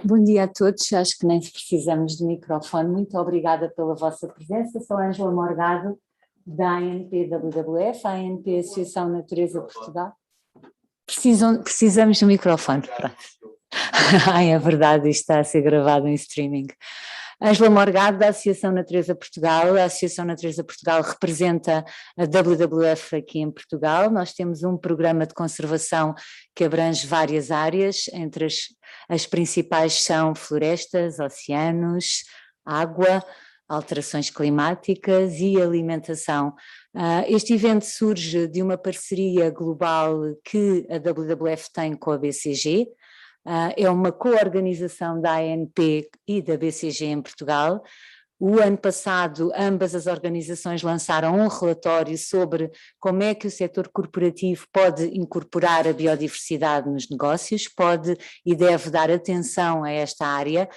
Bom dia a todos, acho que nem precisamos de microfone. Muito obrigada pela vossa presença. Sou Ângela Morgado, da ANP WWF, a ANP Associação Natureza Portugal. Precisamos de microfone. Ai, é verdade, isto está a ser gravado em streaming. Ângela Morgado, da Associação Natureza Portugal. A Associação Natureza Portugal representa a WWF aqui em Portugal. Nós temos um programa de conservação que abrange várias áreas, entre as principais são florestas, oceanos, água, alterações climáticas e alimentação. Este evento surge de uma parceria global que a WWF tem com a BCG. É uma co-organização da ANP e da BCG em Portugal. O ano passado, ambas as organizações lançaram um relatório sobre como é que o setor corporativo pode incorporar a biodiversidade nos negócios, pode e deve dar atenção a esta área.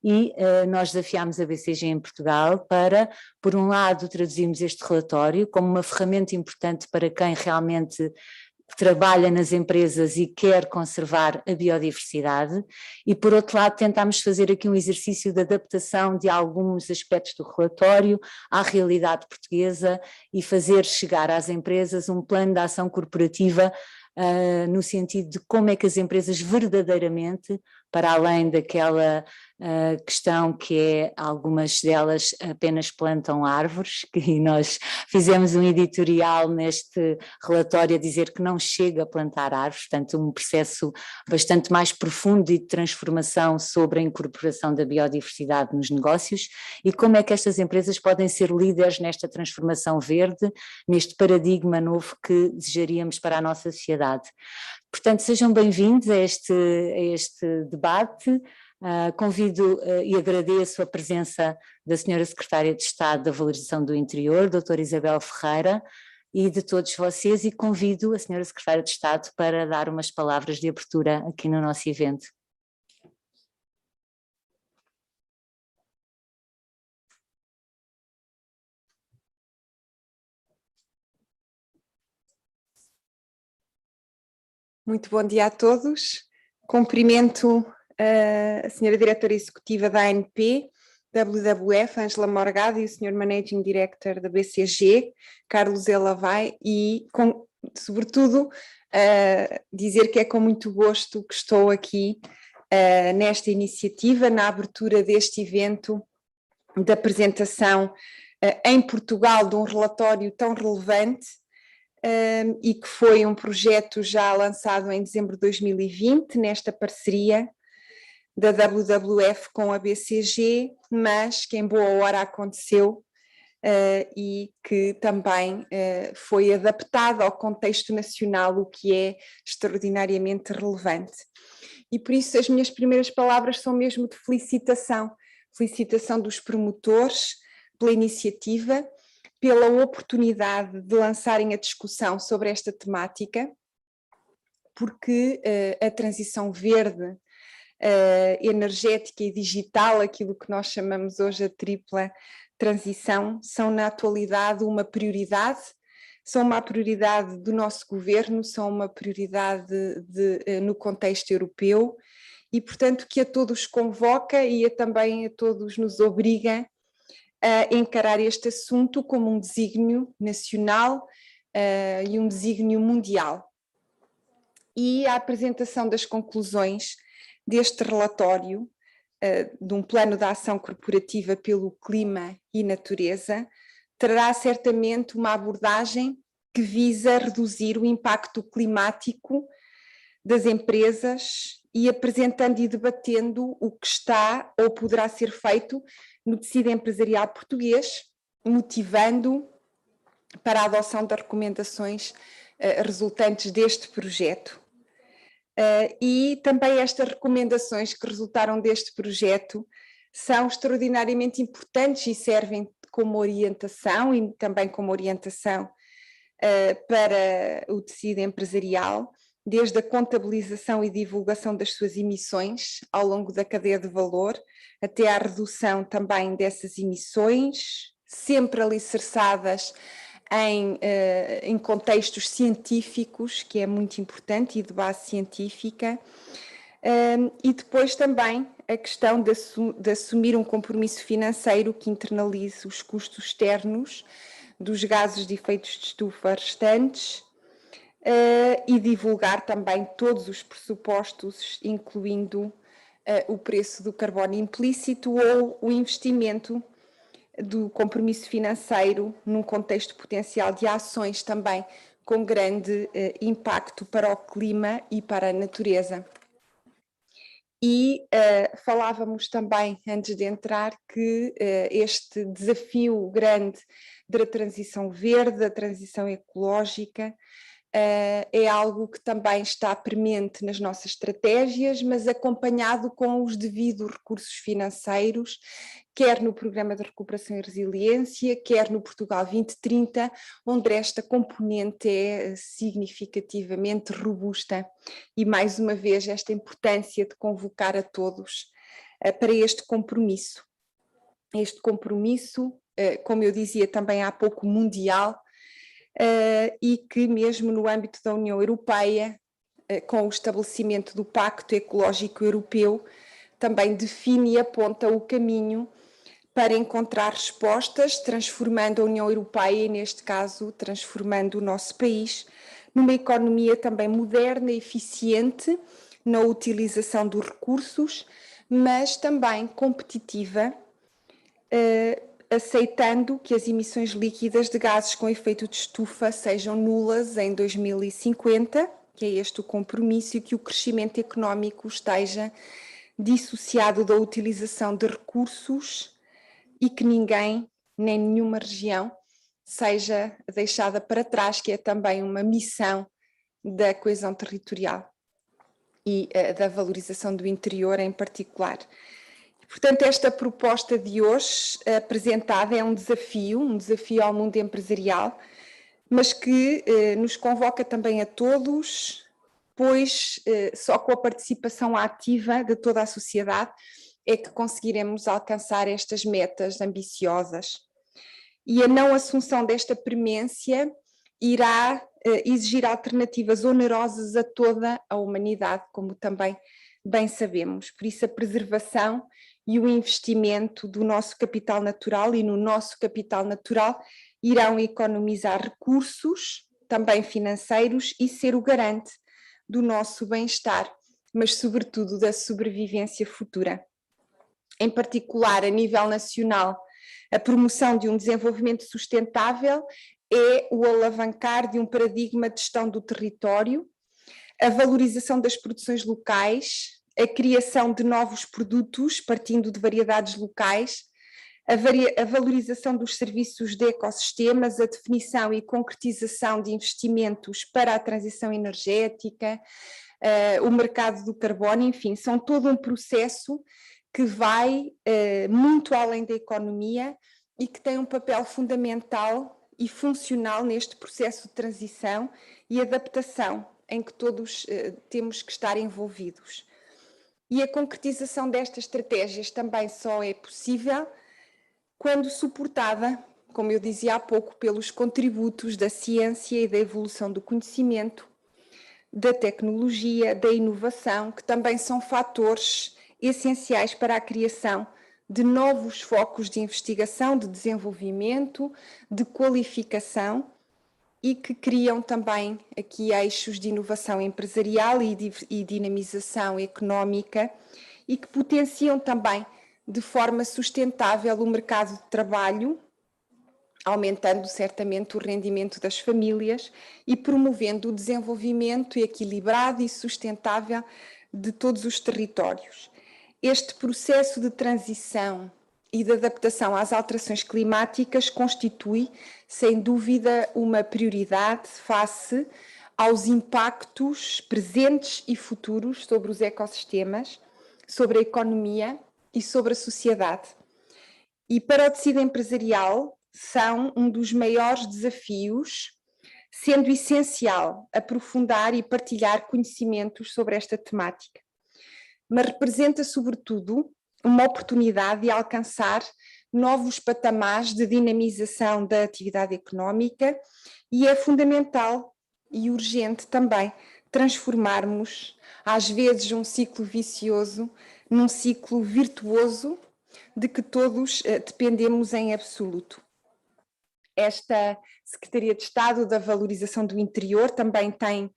E nós desafiámos a BCG em Portugal para, por um lado, traduzirmos este relatório como uma ferramenta importante para quem realmente trabalha nas empresas e quer conservar a biodiversidade, e por outro lado tentámos fazer aqui um exercício de adaptação de alguns aspectos do relatório à realidade portuguesa e fazer chegar às empresas um plano de ação corporativa no sentido de como é que as empresas verdadeiramente, para além daquela questão que é algumas delas apenas plantam árvores, e nós fizemos um editorial neste relatório a dizer que não chega a plantar árvores, portanto um processo bastante mais profundo e de transformação sobre a incorporação da biodiversidade nos negócios e como é que estas empresas podem ser líderes nesta transformação verde, neste paradigma novo que desejaríamos para a nossa sociedade. Portanto, sejam bem-vindos a este debate. Convido e agradeço a presença da Senhora Secretária de Estado da Valorização do Interior, doutora Isabel Ferreira, e de todos vocês, e convido a Senhora Secretária de Estado para dar umas palavras de abertura aqui no nosso evento. Muito bom dia a todos. Cumprimento a Senhora Diretora Executiva da ANP, WWF, Ângela Morgado, e o Sr. Managing Director da BCG, Carlos Elavai, e sobretudo dizer que é com muito gosto que estou aqui nesta iniciativa, na abertura deste evento da apresentação em Portugal de um relatório tão relevante e que foi um projeto já lançado em dezembro de 2020, nesta parceria da WWF com a BCG, mas que em boa hora aconteceu e que também foi adaptado ao contexto nacional, o que é extraordinariamente relevante. E por isso as minhas primeiras palavras são mesmo de felicitação dos promotores pela iniciativa, pela oportunidade de lançarem a discussão sobre esta temática, porque a transição verde, energética e digital, aquilo que nós chamamos hoje a tripla transição, são na atualidade uma prioridade, são uma prioridade do nosso governo, são uma prioridade no contexto europeu e, portanto, que a todos convoca e também a todos nos obriga a encarar este assunto como um desígnio nacional e um desígnio mundial. E a apresentação das conclusões deste relatório de um plano de ação corporativa pelo clima e natureza trará certamente uma abordagem que visa reduzir o impacto climático das empresas e apresentando e debatendo o que está ou poderá ser feito no tecido empresarial português, motivando para a adoção das recomendações resultantes deste projeto. E também estas recomendações que resultaram deste projeto são extraordinariamente importantes e servem como orientação e também como orientação para o tecido empresarial, desde a contabilização e divulgação das suas emissões ao longo da cadeia de valor, até à redução também dessas emissões, sempre alicerçadas em contextos científicos, que é muito importante, e de base científica, e depois também a questão de assumir um compromisso financeiro que internalize os custos externos dos gases de efeitos de estufa restantes e divulgar também todos os pressupostos, incluindo o preço do carbono implícito ou o investimento do compromisso financeiro num contexto potencial de ações também com grande impacto para o clima e para a natureza. E falávamos também, antes de entrar, que este desafio grande da transição verde, da transição ecológica, é algo que também está premente nas nossas estratégias, mas acompanhado com os devidos recursos financeiros, quer no Programa de Recuperação e Resiliência, quer no Portugal 2030, onde esta componente é significativamente robusta. E mais uma vez esta importância de convocar a todos para este compromisso. Este compromisso, como eu dizia também há pouco, mundial, e que mesmo no âmbito da União Europeia, com o estabelecimento do Pacto Ecológico Europeu, também define e aponta o caminho para encontrar respostas, transformando a União Europeia, e neste caso transformando o nosso país, numa economia também moderna e eficiente na utilização dos recursos, mas também competitiva, aceitando que as emissões líquidas de gases com efeito de estufa sejam nulas em 2050, que é este o compromisso, e que o crescimento económico esteja dissociado da utilização de recursos e que ninguém, nem nenhuma região, seja deixada para trás, que é também uma missão da coesão territorial e da valorização do interior em particular. Portanto, esta proposta de hoje apresentada é um desafio ao mundo empresarial, mas que nos convoca também a todos, pois só com a participação ativa de toda a sociedade é que conseguiremos alcançar estas metas ambiciosas. E a não assunção desta premência irá exigir alternativas onerosas a toda a humanidade, como também bem sabemos. Por isso a preservação e o investimento do nosso capital natural e no nosso capital natural irão economizar recursos, também financeiros, e ser o garante do nosso bem-estar, mas sobretudo da sobrevivência futura. Em particular, a nível nacional, a promoção de um desenvolvimento sustentável é o alavancar de um paradigma de gestão do território, a valorização das produções locais, a criação de novos produtos partindo de variedades locais, a valorização dos serviços de ecossistemas, a definição e concretização de investimentos para a transição energética, o mercado do carbono, enfim, são todo um processo que vai muito além da economia e que tem um papel fundamental e funcional neste processo de transição e adaptação em que todos temos que estar envolvidos. E a concretização destas estratégias também só é possível quando suportada, como eu dizia há pouco, pelos contributos da ciência e da evolução do conhecimento, da tecnologia, da inovação, que também são fatores essenciais para a criação de novos focos de investigação, de desenvolvimento, de qualificação e que criam também aqui eixos de inovação empresarial e dinamização económica e que potenciam também de forma sustentável o mercado de trabalho, aumentando certamente o rendimento das famílias e promovendo o desenvolvimento equilibrado e sustentável de todos os territórios. Este processo de transição e de adaptação às alterações climáticas constitui, sem dúvida, uma prioridade face aos impactos presentes e futuros sobre os ecossistemas, sobre a economia e sobre a sociedade. E para o tecido empresarial são um dos maiores desafios, sendo essencial aprofundar e partilhar conhecimentos sobre esta temática. Mas representa, sobretudo, uma oportunidade de alcançar novos patamares de dinamização da atividade económica e é fundamental e urgente também transformarmos, às vezes, um ciclo vicioso num ciclo virtuoso de que todos dependemos em absoluto. Esta Secretaria de Estado da Valorização do Interior também tem,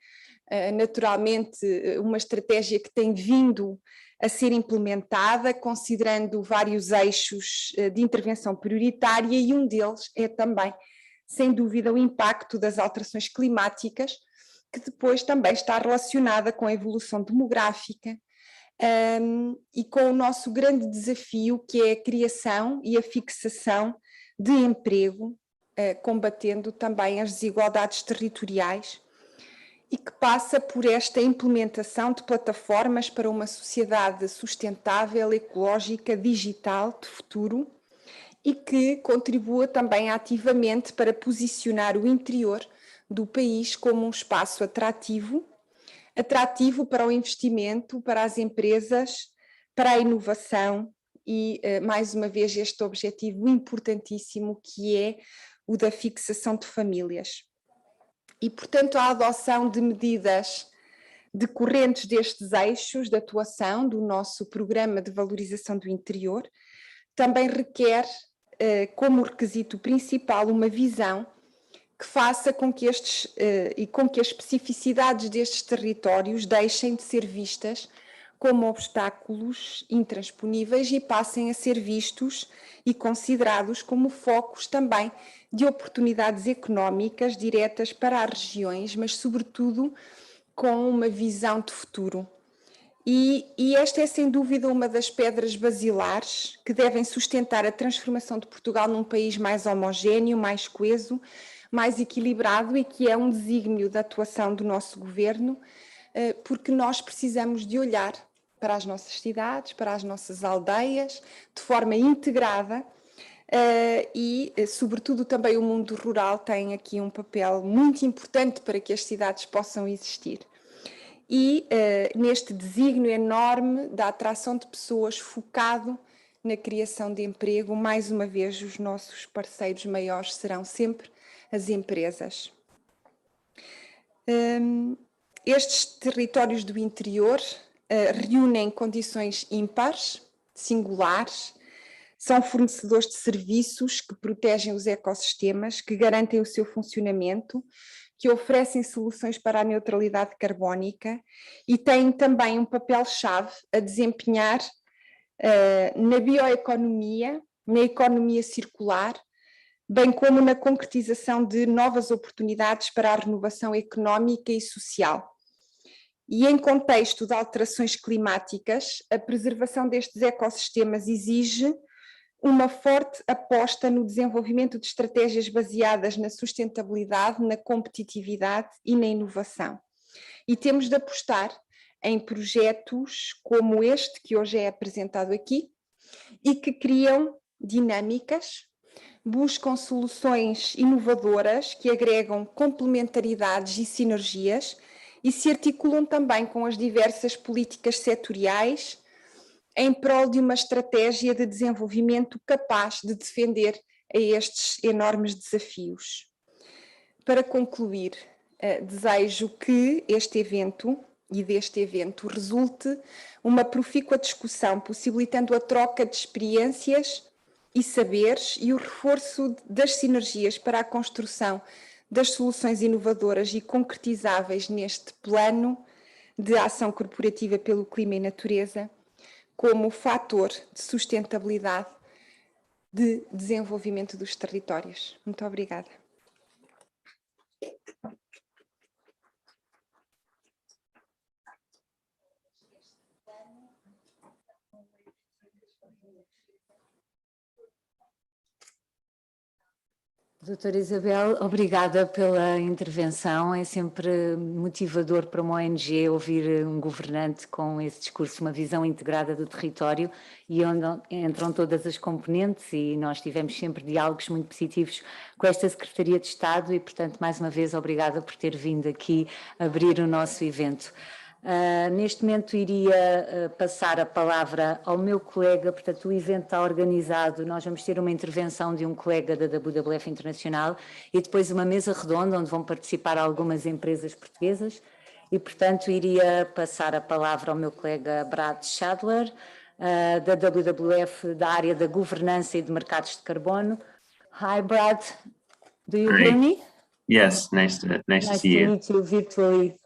naturalmente, uma estratégia que tem vindo a ser implementada, considerando vários eixos de intervenção prioritária, e um deles é também, sem dúvida, o impacto das alterações climáticas, que depois também está relacionada com a evolução demográfica e com o nosso grande desafio, que é a criação e a fixação de emprego, combatendo também as desigualdades territoriais, e que passa por esta implementação de plataformas para uma sociedade sustentável, ecológica, digital, de futuro, e que contribua também ativamente para posicionar o interior do país como um espaço atrativo para o investimento, para as empresas, para a inovação e, mais uma vez, este objetivo importantíssimo que é o da fixação de famílias. E, portanto, a adoção de medidas decorrentes destes eixos de atuação do nosso Programa de Valorização do Interior também requer, como requisito principal, uma visão que faça com que com que as especificidades destes territórios deixem de ser vistas como obstáculos intransponíveis e passem a ser vistos e considerados como focos também de oportunidades económicas diretas para as regiões, mas sobretudo com uma visão de futuro. E esta é sem dúvida uma das pedras basilares que devem sustentar a transformação de Portugal num país mais homogéneo, mais coeso, mais equilibrado, e que é um desígnio da atuação do nosso governo, porque nós precisamos de olhar para as nossas cidades, para as nossas aldeias, de forma integrada, e sobretudo também o mundo rural tem aqui um papel muito importante para que as cidades possam existir. E neste desígnio enorme da atração de pessoas focado na criação de emprego, mais uma vez os nossos parceiros maiores serão sempre as empresas. Estes territórios do interior reúnem condições ímpares, singulares, são fornecedores de serviços que protegem os ecossistemas, que garantem o seu funcionamento, que oferecem soluções para a neutralidade carbónica e têm também um papel-chave a desempenhar na bioeconomia, na economia circular, bem como na concretização de novas oportunidades para a renovação económica e social. E em contexto de alterações climáticas, a preservação destes ecossistemas exige uma forte aposta no desenvolvimento de estratégias baseadas na sustentabilidade, na competitividade e na inovação. E temos de apostar em projetos como este que hoje é apresentado aqui e que criam dinâmicas, buscam soluções inovadoras que agregam complementaridades e sinergias e se articulam também com as diversas políticas setoriais em prol de uma estratégia de desenvolvimento capaz de defender a estes enormes desafios. Para concluir, desejo que este evento e deste evento resulte uma profícua discussão, possibilitando a troca de experiências e saberes e o reforço das sinergias para a construção das soluções inovadoras e concretizáveis neste plano de ação corporativa pelo clima e natureza, como fator de sustentabilidade de desenvolvimento dos territórios. Muito obrigada. Doutora Isabel, obrigada pela intervenção. É sempre motivador para uma ONG ouvir um governante com esse discurso, uma visão integrada do território e onde entram todas as componentes, e nós tivemos sempre diálogos muito positivos com esta Secretaria de Estado e, portanto, mais uma vez, obrigada por ter vindo aqui abrir o nosso evento. Neste momento iria passar a palavra ao meu colega, portanto o evento está organizado, nós vamos ter uma intervenção de um colega da WWF Internacional e depois uma mesa redonda onde vão participar algumas empresas portuguesas e, portanto, iria passar a palavra ao meu colega Brad Shadler, da WWF, da área da governança e de mercados de carbono. Hi, Brad. Do you hear me? Yes, nice to see you. Nice to meet you virtually.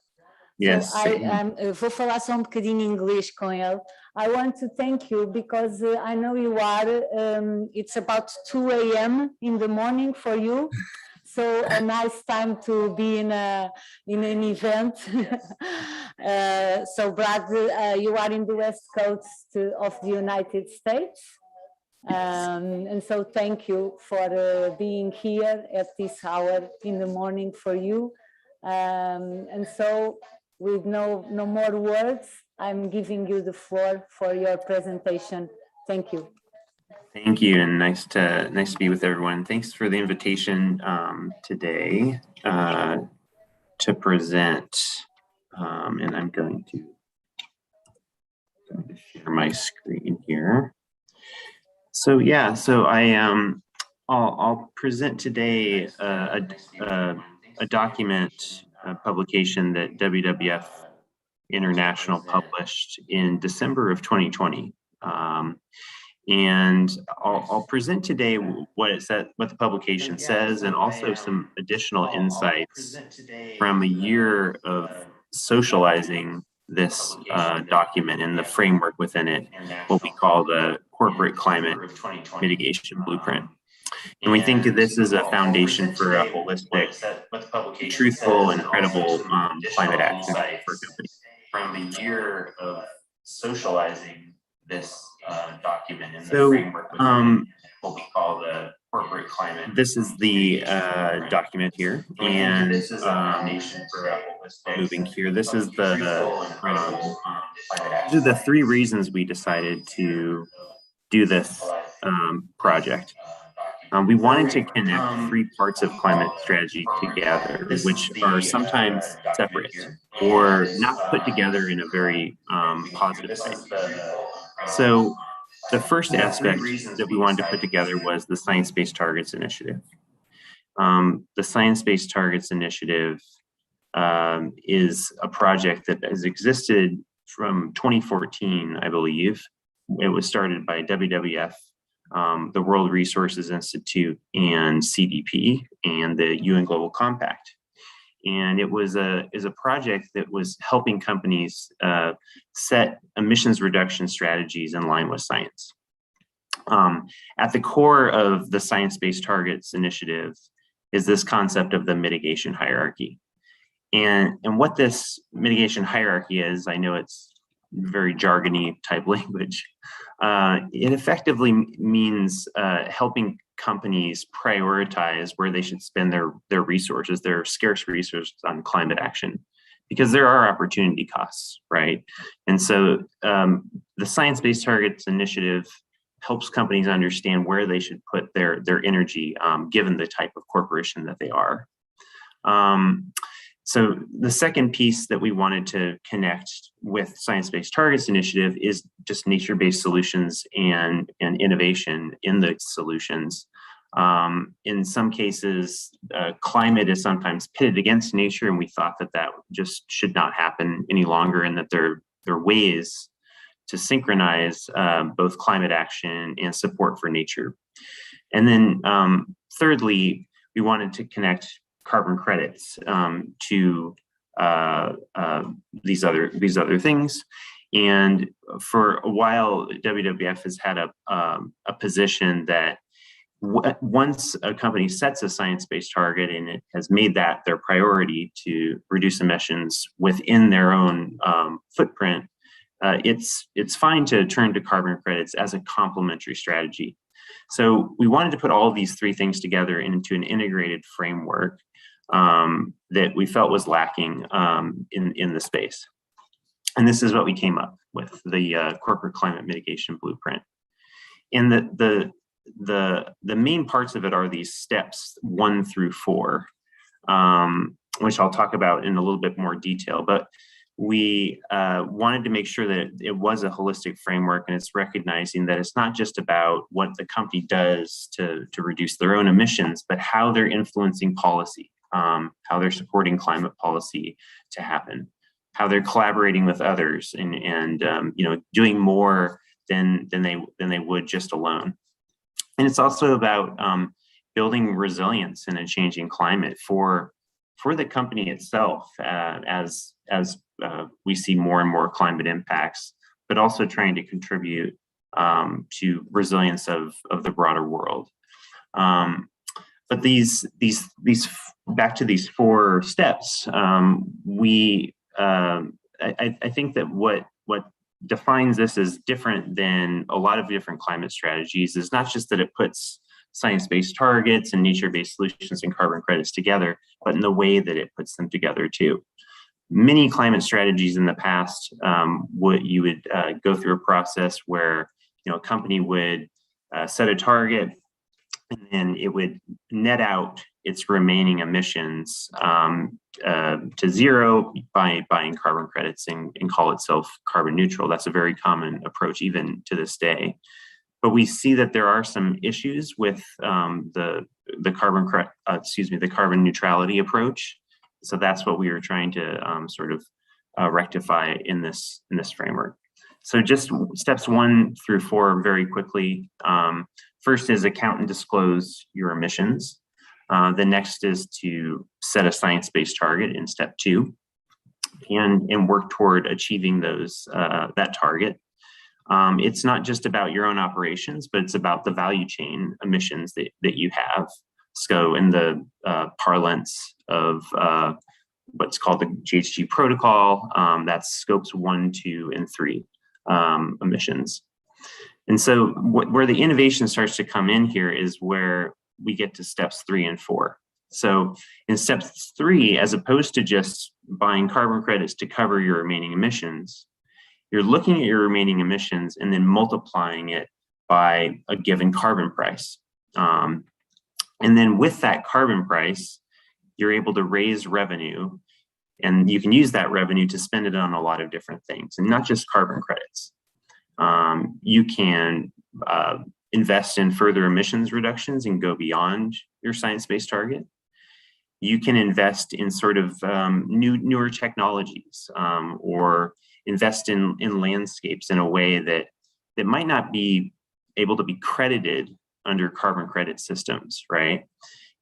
Yes. So vou falar só um bocadinho em inglês com ele. I want to thank you because I know you are, it's about 2 a.m. in the morning for you. So a nice time to be in an event. So Brad, you are in the West Coast of the United States. And so thank you for being here at this hour in the morning for you. And so with no more words, I'm giving you the floor for your presentation. Thank you. Thank you, and nice to be with everyone. Thanks for the invitation today to present. And I'm going to share my screen here. So yeah, so I'll present today a document, a publication that WWF International published in December of 2020. And I'll present today what the publication says, and also some additional insights from a year of socializing this document and the framework within it, what we call the Corporate Climate Mitigation Blueprint. And we think that this is a foundation for a holistic, truthful, and credible climate action for companies. From a year of socializing this document and the framework within what we call the corporate climate. This is the document here, and this is a foundation for a holistic. Moving here, this is these are the 3 reasons we decided to do this project. We wanted to connect 3 parts of climate strategy together, which are sometimes separate or not put together in a very positive way. So the first aspect that we wanted to put together was the Science-Based Targets Initiative. The Science-Based Targets Initiative is a project that has existed from 2014, I believe. It was started by WWF, the World Resources Institute, and CDP, and the UN Global Compact. And it was a project that was helping companies set emissions reduction strategies in line with science. At the core of the Science-Based Targets Initiative is this concept of the mitigation hierarchy. And what this mitigation hierarchy is, I know it's very jargony type language. It effectively means helping companies prioritize where they should spend their resources, their scarce resources on climate action, because there are opportunity costs, right? And so the Science-Based Targets Initiative helps companies understand where they should put their energy, given the type of corporation that they are. So the second piece that we wanted to connect with Science-Based Targets Initiative is just nature-based solutions and innovation in the solutions. In some cases, climate is sometimes pitted against nature, and we thought that just should not happen any longer, and that there are ways to synchronize both climate action and support for nature. And then thirdly, we wanted to connect carbon credits to these other things. And for a while, WWF has had a position that once a company sets a science-based target and it has made that their priority to reduce emissions within their own footprint, it's fine to turn to carbon credits as a complementary strategy. So we wanted to put all of these 3 things together into an integrated framework that we felt was lacking in the space. And this is what we came up with, the Corporate Climate Mitigation Blueprint. And the main parts of it are these steps 1 through 4, which I'll talk about in a little bit more detail. But we wanted to make sure that it was a holistic framework, and it's recognizing that it's not just about what the company does to reduce their own emissions, but how they're influencing policy, how they're supporting climate policy to happen. how they're collaborating with others and you know, doing more than they would just alone. And it's also about building resilience in a changing climate for the company itself, as we see more and more climate impacts, but also trying to contribute to resilience of the broader world. But these back to these 4 steps, I think that what defines this as different than a lot of different climate strategies is not just that it puts science-based targets and nature-based solutions and carbon credits together, but in the way that it puts them together too. Many climate strategies in the past, you would go through a process where, you know, a company would set a target, and then it would net out its remaining emissions to zero by buying carbon credits and call itself carbon neutral. That's a very common approach even to this day. But we see that there are some issues with the carbon neutrality approach. So that's what we are trying to sort of rectify in this framework. So just steps 1 through 4 very quickly. First is account and disclose your emissions. The next is to set a science-based target in step 2, and work toward achieving that target. It's not just about your own operations, but it's about the value chain emissions that you have. So in the parlance of what's called the GHG protocol, that's scopes 1, 2, and 3 emissions. And so where the innovation starts to come in here is where we get to steps 3 and 4. So in step 3, as opposed to just buying carbon credits to cover your remaining emissions, you're looking at your remaining emissions and then multiplying it by a given carbon price. And then with that carbon price, you're able to raise revenue, and you can use that revenue to spend it on a lot of different things, and not just carbon credits. You can invest in further emissions reductions and go beyond your science-based target. You can invest in sort of newer technologies, or invest in landscapes in a way that might not be able to be credited under carbon credit systems, right?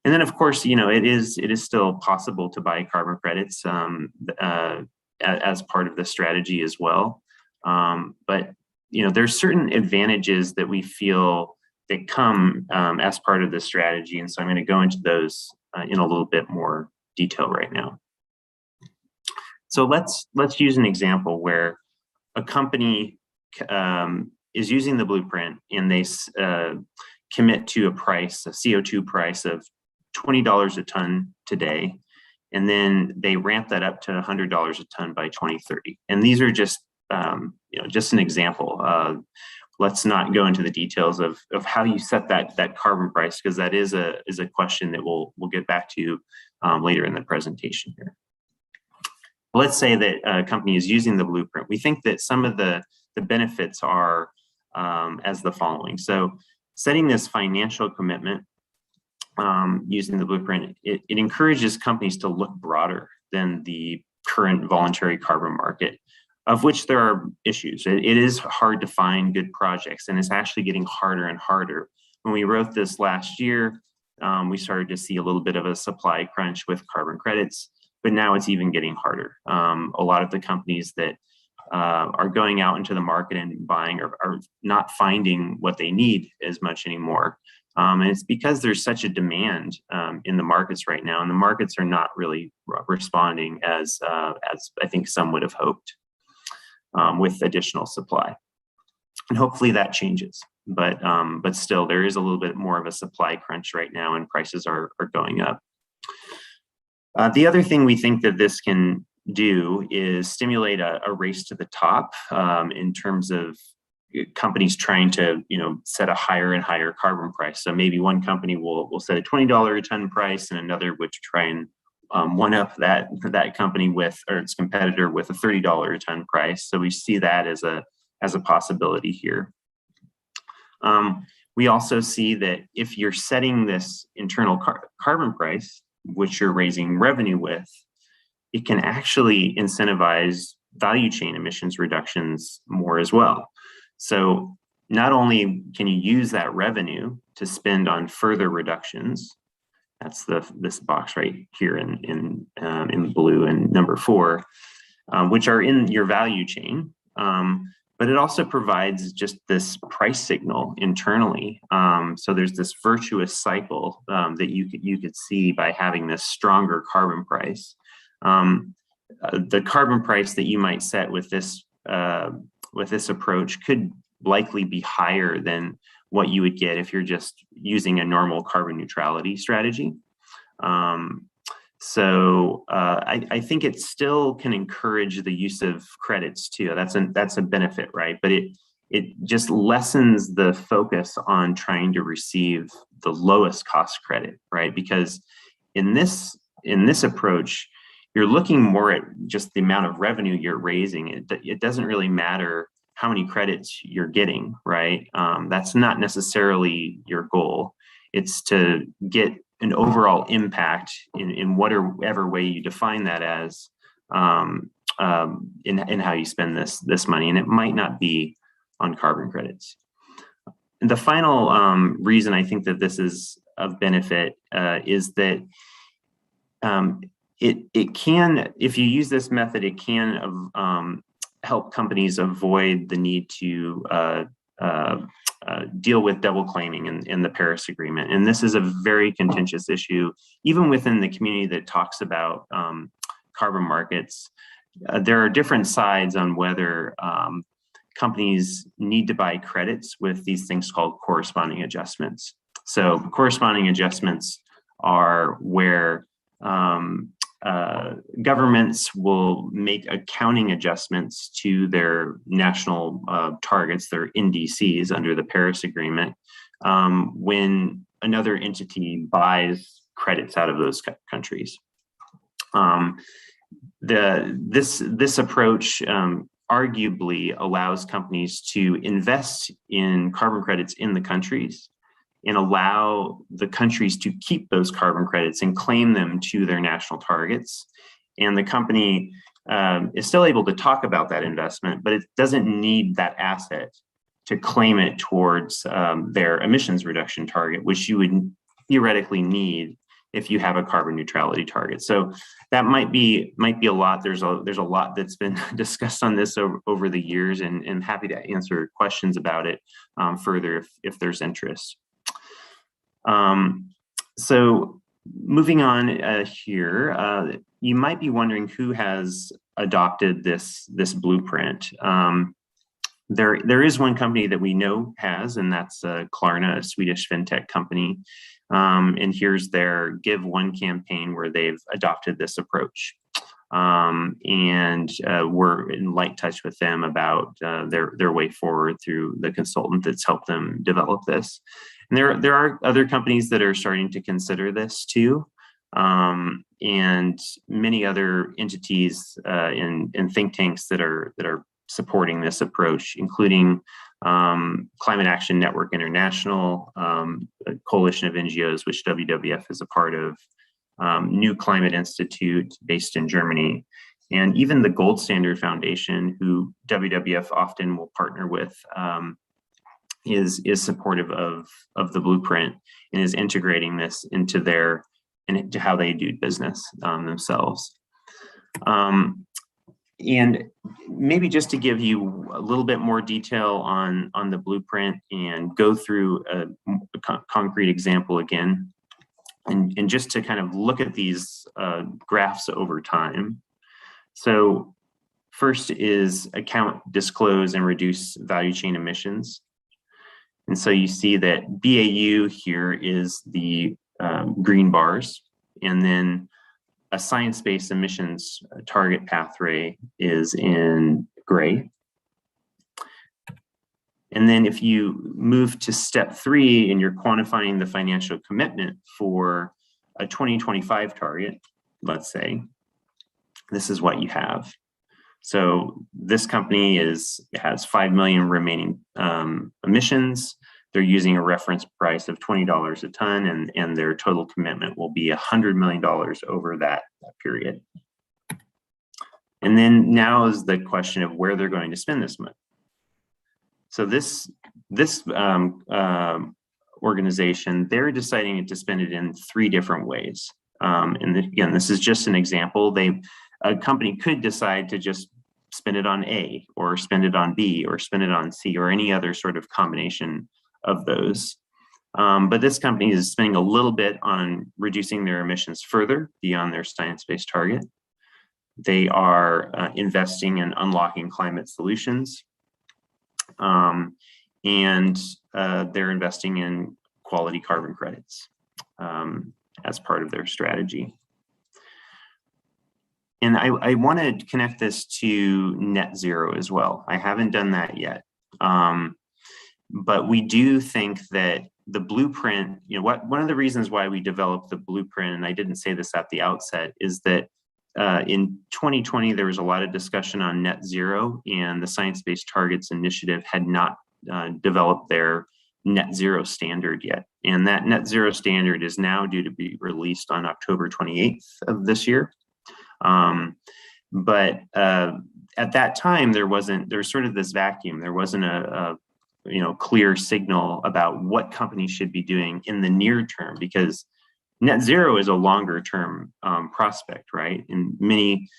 And then, of course, you know, it is still possible to buy carbon credits as part of the strategy as well. But you know, there's certain advantages that we feel that come as part of this strategy, and so I'm going to go into those in a little bit more detail right now. So let's use an example where a company is using the blueprint, and they commit to a price, a CO2 price of $20 a ton today, and then they ramp that up to $100 a ton by 2030. And these are just you know, just an example. Let's not go into the details of how you set that carbon price, because that is a question that we'll get back to later in the presentation here. Let's say that a company is using the blueprint. We think that some of the benefits are as the following. So setting this financial commitment using the blueprint, it encourages companies to look broader than the current voluntary carbon market, of which there are issues. It is hard to find good projects, and it's actually getting harder and harder. When we wrote this last year, we started to see a little bit of a supply crunch with carbon credits, but now it's even getting harder. A lot of the companies that are going out into the market and buying are not finding what they need as much anymore. And it's because there's such a demand in the markets right now, and the markets are not really responding as I think some would have hoped with additional supply. And hopefully that changes, but still there is a little bit more of a supply crunch right now, and prices are going up. The other thing we think that this can do is stimulate a race to the top in terms of companies trying to, you know, set a higher and higher carbon price. So maybe one company will set a $20 a ton price, and another would try and one up that company with, or its competitor with, a $30 a ton price. So we see that as a possibility here. We also see that if you're setting this internal carbon price, which you're raising revenue with, it can actually incentivize value chain emissions reductions more as well. So not only can you use that revenue to spend on further reductions, that's this box right here in blue and number 4, which are in your value chain, but it also provides just this price signal internally. So there's this virtuous cycle that you could see by having this stronger carbon price. The carbon price that you might set with this approach could likely be higher than what you would get if you're just using a normal carbon neutrality strategy. So I think it still can encourage the use of credits too. That's a benefit, right? But it just lessens the focus on trying to receive the lowest cost credit, right? Because in this approach, you're looking more at just the amount of revenue you're raising. It doesn't really matter how many credits you're getting, right? That's not necessarily your goal. It's to get an overall impact in whatever way you define that as, in how you spend this money, and it might not be on carbon credits. And the final reason I think that this is of benefit is that it can, if you use this method, it can help companies avoid the need to deal with double claiming in the Paris Agreement. And this is a very contentious issue, even within the community that talks about carbon markets. There are different sides on whether companies need to buy credits with these things called corresponding adjustments. So corresponding adjustments are where governments will make accounting adjustments to their national targets, their NDCs under the Paris Agreement, when another entity buys credits out of those countries. This approach arguably allows companies to invest in carbon credits in the countries and allow the countries to keep those carbon credits and claim them to their national targets. And the company is still able to talk about that investment, but it doesn't need that asset to claim it towards their emissions reduction target, which you would theoretically need if you have a carbon neutrality target. So that might be a lot. There's a lot that's been discussed on this over the years, and happy to answer questions about it further if there's interest. So moving on here, you might be wondering who has adopted this blueprint. There is one company that we know has, and that's Klarna, a Swedish fintech company. And here's their Give One campaign where they've adopted this approach. And we're in light touch with them about their way forward through the consultant that's helped them develop this. And there are other companies that are starting to consider this too, and many other entities and think tanks that are supporting this approach, including Climate Action Network International, a coalition of NGOs which WWF is a part of, New Climate Institute based in Germany, and even the Gold Standard Foundation, who WWF often will partner with, is supportive of the blueprint and is integrating this into how they do business themselves. And maybe just to give you a little bit more detail on the blueprint and go through a concrete example again, and just to kind of look at these graphs over time. So first is account, disclose, and reduce value chain emissions. And so you see that BAU here is the green bars, and then a science-based emissions target pathway is in gray. And then if you move to step 3 and you're quantifying the financial commitment for a 2025 target, let's say, this is what you have. So this company has 5 million remaining emissions. They're using a reference price of $20 a ton, and their total commitment will be $100 million over that period. And then now is the question of where they're going to spend this money. So this organization, they're deciding to spend it in 3 different ways. And again, this is just an example. A company could decide to just spend it on A, or spend it on B, or spend it on C, or any other sort of combination of those. But this company is spending a little bit on reducing their emissions further beyond their science-based target. They are investing in unlocking climate solutions. And they're investing in quality carbon credits as part of their strategy. And I want to connect this to net zero as well. I haven't done that yet. But we do think that the blueprint, one of the reasons why we developed the blueprint, and I didn't say this at the outset, is that in 2020, there was a lot of discussion on net zero, and the Science Based Targets Initiative had not developed their net zero standard yet. And that net zero standard is now due to be released on October 28th of this year. But at that time, there's sort of this vacuum. There wasn't a clear signal about what companies should be doing in the near term, because net zero is a longer term prospect, right? And many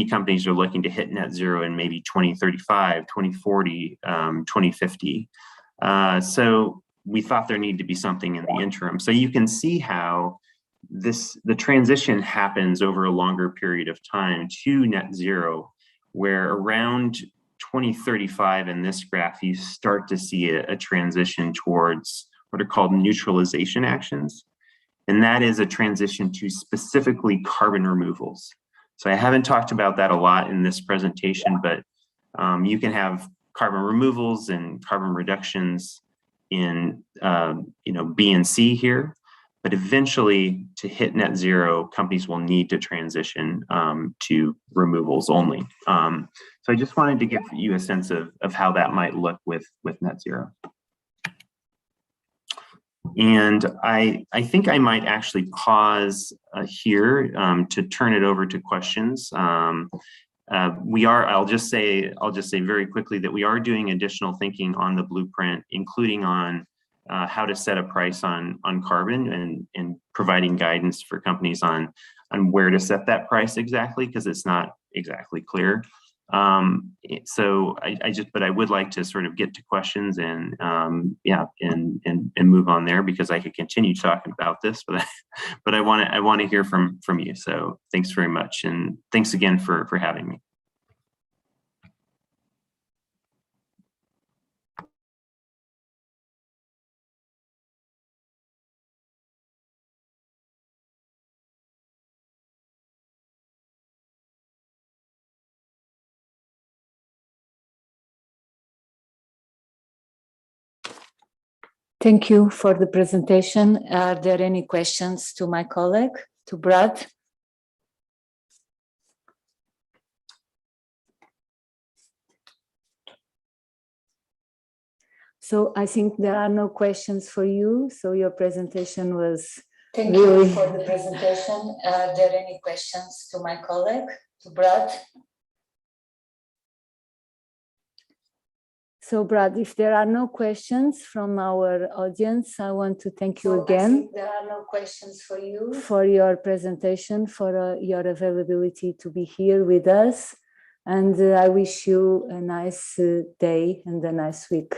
companies are looking to hit net zero in maybe 2035, 2040, 2050. So we thought there needed to be something in the interim. So you can see how the transition happens over a longer period of time to net zero, where around 2035 in this graph, you start to see a transition towards what are called neutralization actions. And that is a transition to specifically carbon removals. So I haven't talked about that a lot in this presentation, but you can have carbon removals and carbon reductions in B and C here. But eventually, to hit net zero, companies will need to transition to removals only. So I just wanted to give you a sense of how that might look with net zero. And I think I might actually pause here to turn it over to questions. I'll just say very quickly that we are doing additional thinking on the blueprint, including on how to set a price on carbon and providing guidance for companies on where to set that price exactly, because it's not exactly clear. So but I would like to sort of get to questions and move on there, because I could continue talking about this, but I want to hear from you. So thanks very much, and thanks again for having me. Thank you for the presentation. Are there any questions to my colleague, to Brad? So I think there are no questions for you. So your presentation was Thank you for the presentation. Are there any questions to my colleague, to Brad? So Brad, if there are no questions from our audience, I want to thank you again. There are no questions for you. For your presentation, for your availability to be here with us. And I wish you a nice day and a nice week.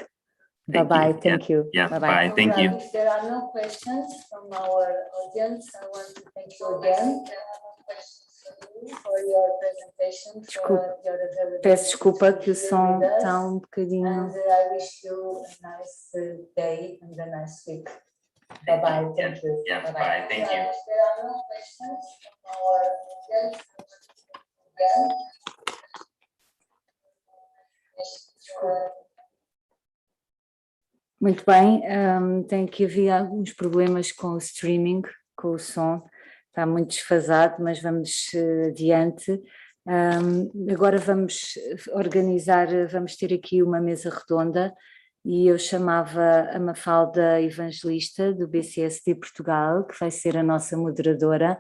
Bye-bye. Thank you. Yeah, bye-bye. Bye. Thank you. If there are no questions from our audience, I want to thank you again. For your presentation, for your availability. Peço desculpa que o som está bocadinho. And I wish you a nice day and a nice week. Bye-bye. Thank you. Yeah, bye. Thank you. If there are no questions from our audience, again. Muito bem, tem que haver alguns problemas com o streaming, com o som, está muito desfasado, mas vamos adiante. Agora vamos organizar, vamos ter aqui uma mesa redonda e eu chamava a Mafalda Evangelista do BCSD Portugal, que vai ser a nossa moderadora.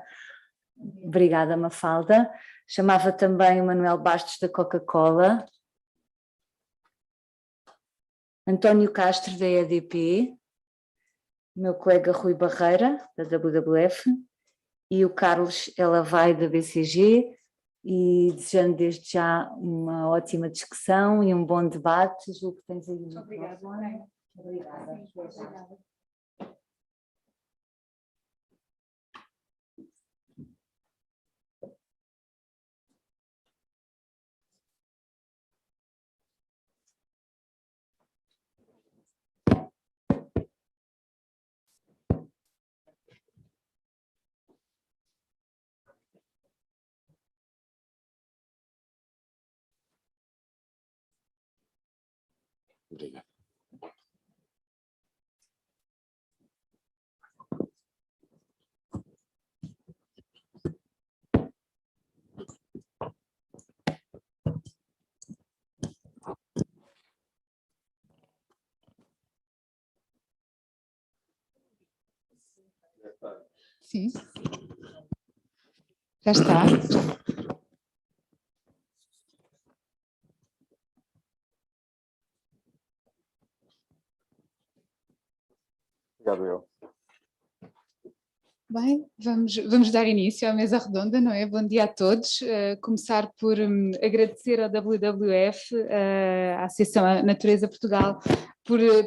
Obrigada, Mafalda. Chamava também o Manuel Bastos da Coca-Cola, António Castro da EDP, meu colega Rui Barreira da WWF e o Carlos Elavai da BCG, e desejando desde já uma ótima discussão e um bom debate. Julgo que tens aí um microfone. Obrigada. Obrigado. Sim. Já está. Obrigado, eu. Bem, vamos dar início à mesa redonda, não é? Bom dia a todos. Começar por agradecer ao WWF, à Associação Natureza Portugal,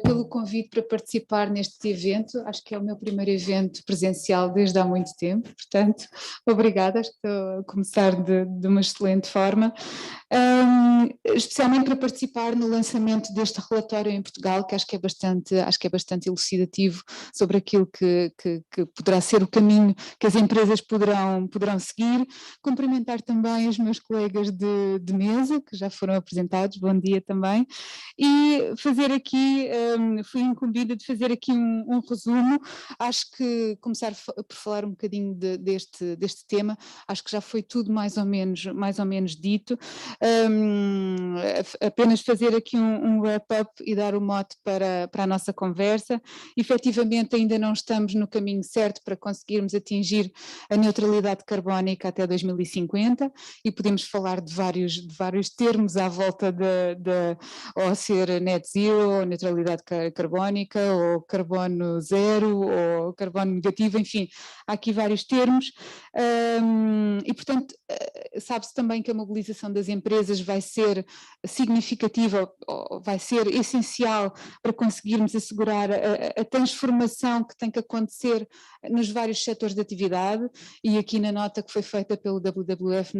pelo convite para participar neste evento. Acho que é o meu primeiro evento presencial desde há muito tempo, portanto, obrigada, acho que estou a começar de uma excelente forma. Especialmente para participar no lançamento deste relatório em Portugal, que acho que é bastante elucidativo sobre aquilo que poderá ser o caminho que as empresas poderão seguir. Cumprimentar também os meus colegas de mesa, que já foram apresentados, bom dia também, e fazer aqui, fui incumbida de fazer aqui um resumo. Acho que começar por falar um bocadinho deste tema, acho que já foi tudo mais ou menos dito. Apenas fazer aqui um wrap-up e dar o mote para a nossa conversa. Efetivamente ainda não estamos no caminho certo para conseguirmos atingir a neutralidade carbónica até 2050 e podemos falar de vários termos à volta ou ser net zero, ou neutralidade carbónica, ou carbono zero, ou carbono negativo, enfim, há aqui vários termos, e portanto sabe-se também que a mobilização das empresas vai ser significativa, vai ser essencial para conseguirmos assegurar a transformação que tem que acontecer nos vários setores de atividade, e aqui na nota que foi feita pelo WWF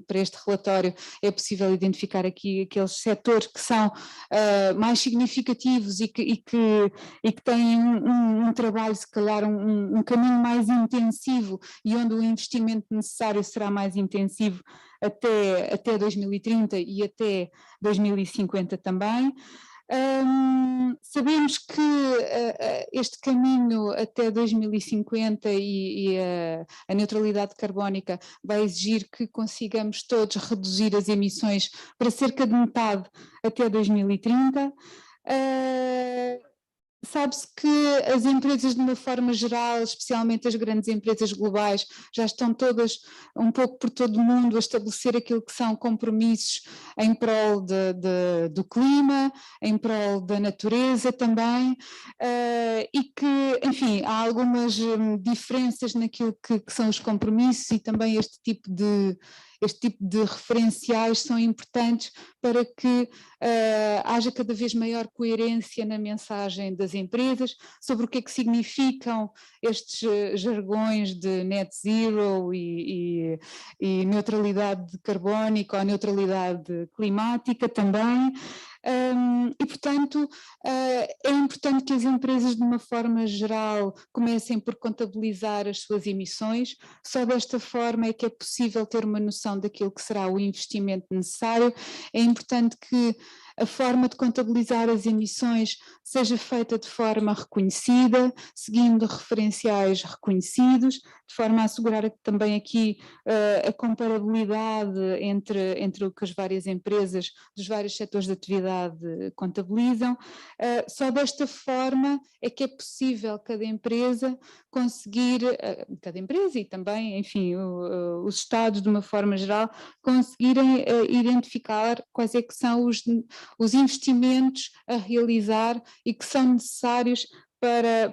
para este relatório é possível identificar aqui aqueles setores que são mais significativos e que têm um trabalho, se calhar um caminho mais intensivo e onde o investimento necessário será mais intensivo até 2030 e até 2050 também. Sabemos que este caminho até 2050 e a neutralidade carbónica vai exigir que consigamos todos reduzir as emissões para cerca de metade até 2030. Sabe-se que as empresas de uma forma geral, especialmente as grandes empresas globais, já estão todas um pouco por todo o mundo a estabelecer aquilo que são compromissos em prol do clima, em prol da natureza também, e que, enfim, há algumas diferenças naquilo que são os compromissos, e também este tipo de referenciais são importantes para que haja cada vez maior coerência na mensagem das empresas sobre o que é que significam estes jargões de net zero e neutralidade carbónica ou neutralidade climática também. E portanto é importante que as empresas de uma forma geral comecem por contabilizar as suas emissões. Só desta forma é que é possível ter uma noção daquilo que será o investimento necessário. É importante que a forma de contabilizar as emissões seja feita de forma reconhecida, seguindo referenciais reconhecidos, de forma a assegurar também aqui a comparabilidade entre o que as várias empresas dos vários setores de atividade contabilizam. Só desta forma é que é possível cada empresa conseguir, cada empresa e também, enfim, os Estados de uma forma geral, conseguirem identificar quais é que são os investimentos a realizar e que são necessários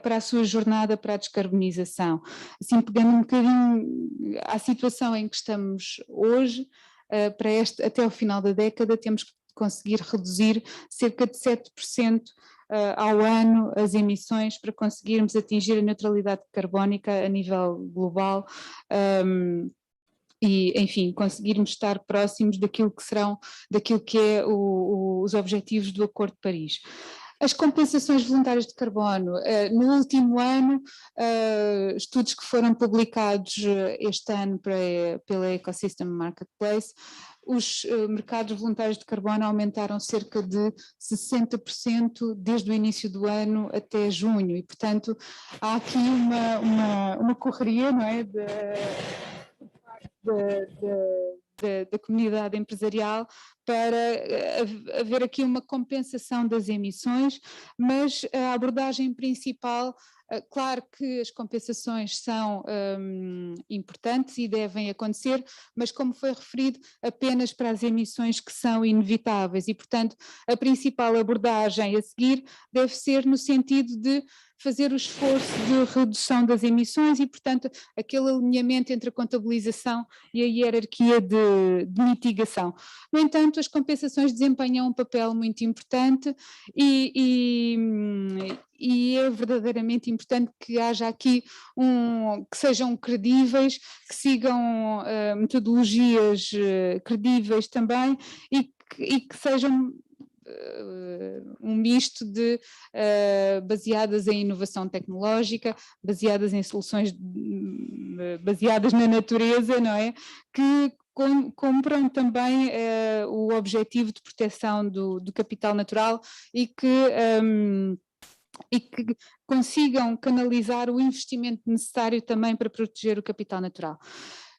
para a sua jornada para a descarbonização. Assim, pegando um bocadinho à situação em que estamos hoje, até ao final da década temos que conseguir reduzir cerca de 7% ao ano as emissões para conseguirmos atingir a neutralidade carbónica a nível global. E, enfim, conseguirmos estar próximos daquilo que é os objetivos do Acordo de Paris. As compensações voluntárias de carbono, no último ano, estudos que foram publicados este ano pela Ecosystem Marketplace, os mercados voluntários de carbono aumentaram cerca de 60% desde o início do ano até junho e, portanto, há aqui uma correria, não é, da comunidade empresarial para haver aqui uma compensação das emissões, mas a abordagem principal, claro que as compensações são importantes e devem acontecer, mas como foi referido, apenas para as emissões que são inevitáveis e, portanto, a principal abordagem a seguir deve ser no sentido de fazer o esforço de redução das emissões e, portanto, aquele alinhamento entre a contabilização e a hierarquia de mitigação. No entanto, as compensações desempenham um papel muito importante e é verdadeiramente importante que haja aqui que sejam credíveis, que sigam metodologias credíveis também e que sejam um misto de baseadas em inovação tecnológica, baseadas em soluções baseadas na natureza, não é? Que cumpram também o objetivo de proteção do capital natural e que consigam canalizar o investimento necessário também para proteger o capital natural.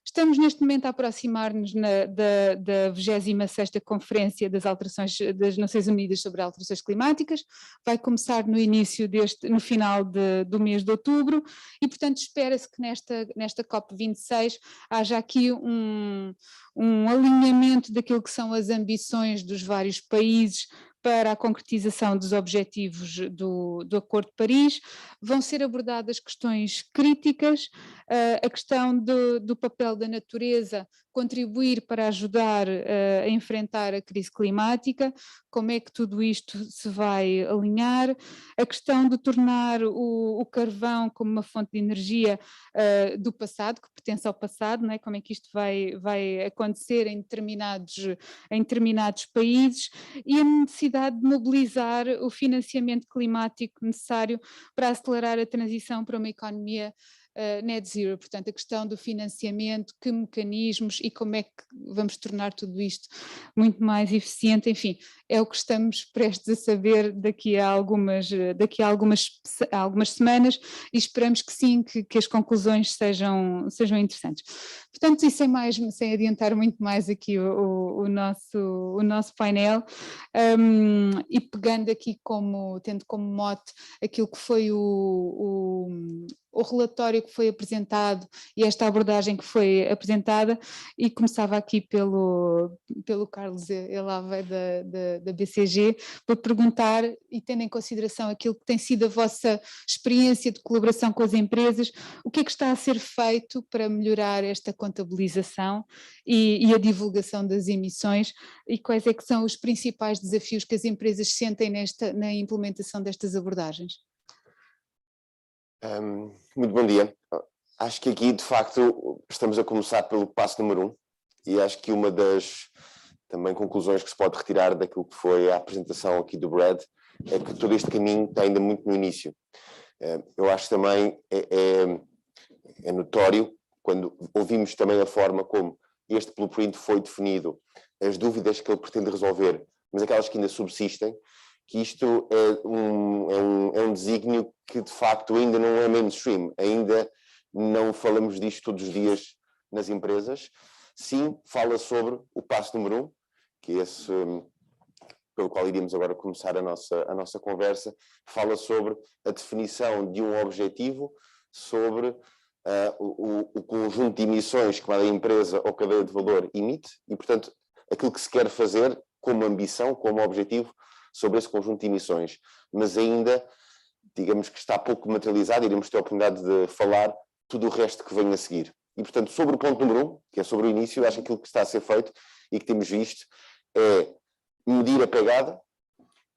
Estamos neste momento a aproximar-nos da 26ª Conferência das Alterações das Nações Unidas sobre Alterações Climáticas, vai começar no final do mês de outubro e, portanto, espera-se que nesta COP26 haja aqui um alinhamento daquilo que são as ambições dos vários países para a concretização dos objetivos do Acordo de Paris. Vão ser abordadas questões críticas, a questão do papel da natureza contribuir para ajudar a enfrentar a crise climática, como é que tudo isto se vai alinhar, a questão de tornar o carvão como uma fonte de energia do passado, que pertence ao passado, não é? Como é que isto vai acontecer em determinados países e a necessidade de mobilizar o financiamento climático necessário para acelerar a transição para uma economia net zero, portanto a questão do financiamento, que mecanismos e como é que vamos tornar tudo isto muito mais eficiente, enfim, é o que estamos prestes a saber daqui a algumas semanas e esperamos que sim, que as conclusões sejam interessantes. Portanto, e sem adiantar muito mais aqui o nosso painel, e pegando aqui tendo como mote aquilo que foi o relatório que foi apresentado e esta abordagem que foi apresentada, e começava aqui pelo Carlos Elava da BCG, para perguntar, e tendo em consideração aquilo que tem sido a vossa experiência de colaboração com as empresas, o que é que está a ser feito para melhorar esta contabilização e a divulgação das emissões e quais é que são os principais desafios que as empresas sentem na implementação destas abordagens? Muito bom dia. Acho que aqui, de facto, estamos a começar pelo passo número 1 e acho que uma das também conclusões que se pode retirar daquilo que foi a apresentação aqui do Brad é que todo este caminho está ainda muito no início. Eu acho que também é notório quando ouvimos também a forma como este blueprint foi definido, as dúvidas que ele pretende resolver mas aquelas que ainda subsistem, que isto é um desígnio que de facto ainda não é mainstream, ainda não falamos disto todos os dias nas empresas. Sim, fala sobre o passo número 1, que é esse pelo qual iríamos agora começar a nossa conversa, fala sobre a definição de um objetivo, sobre o conjunto de emissões que cada empresa ou cadeia de valor emite e, portanto, aquilo que se quer fazer como ambição, como objetivo, sobre esse conjunto de emissões. Mas ainda, digamos que está pouco materializado, iremos ter a oportunidade de falar tudo o resto que vem a seguir. E, portanto, sobre o ponto número 1, que é sobre o início, acho que aquilo que está a ser feito e que temos visto é medir a pegada.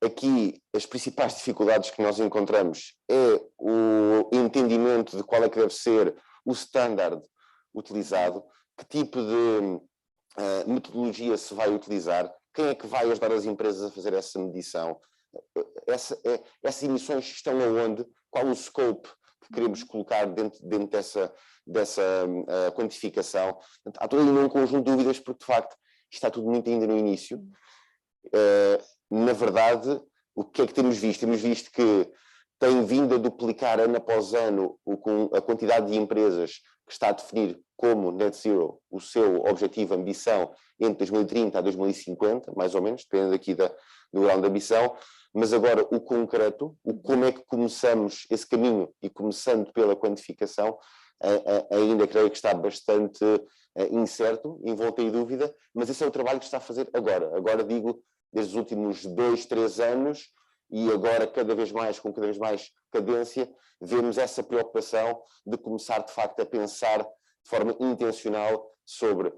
Aqui, as principais dificuldades que nós encontramos é o entendimento de qual é que deve ser o standard utilizado, que tipo de metodologia se vai utilizar, quem é que vai ajudar as empresas a fazer essa medição, essas emissões estão aonde, qual o scope que queremos colocar dentro dessa quantificação. Há todo um conjunto de dúvidas, porque de facto está tudo muito ainda no início. Na verdade, o que é que temos visto? Temos visto que tem vindo a duplicar ano após ano a quantidade de empresas que está a definir como net zero o seu objetivo, ambição, entre 2030 a 2050, mais ou menos, dependendo aqui do grau de ambição, mas agora o concreto, como é que começamos esse caminho, e começando pela quantificação, ainda creio que está bastante incerto, envolto em dúvida, mas esse é o trabalho que está a fazer agora. Agora digo, desde os últimos 2, 3 anos, e agora cada vez mais, com cada vez mais cadência, vemos essa preocupação de começar de facto a pensar de forma intencional sobre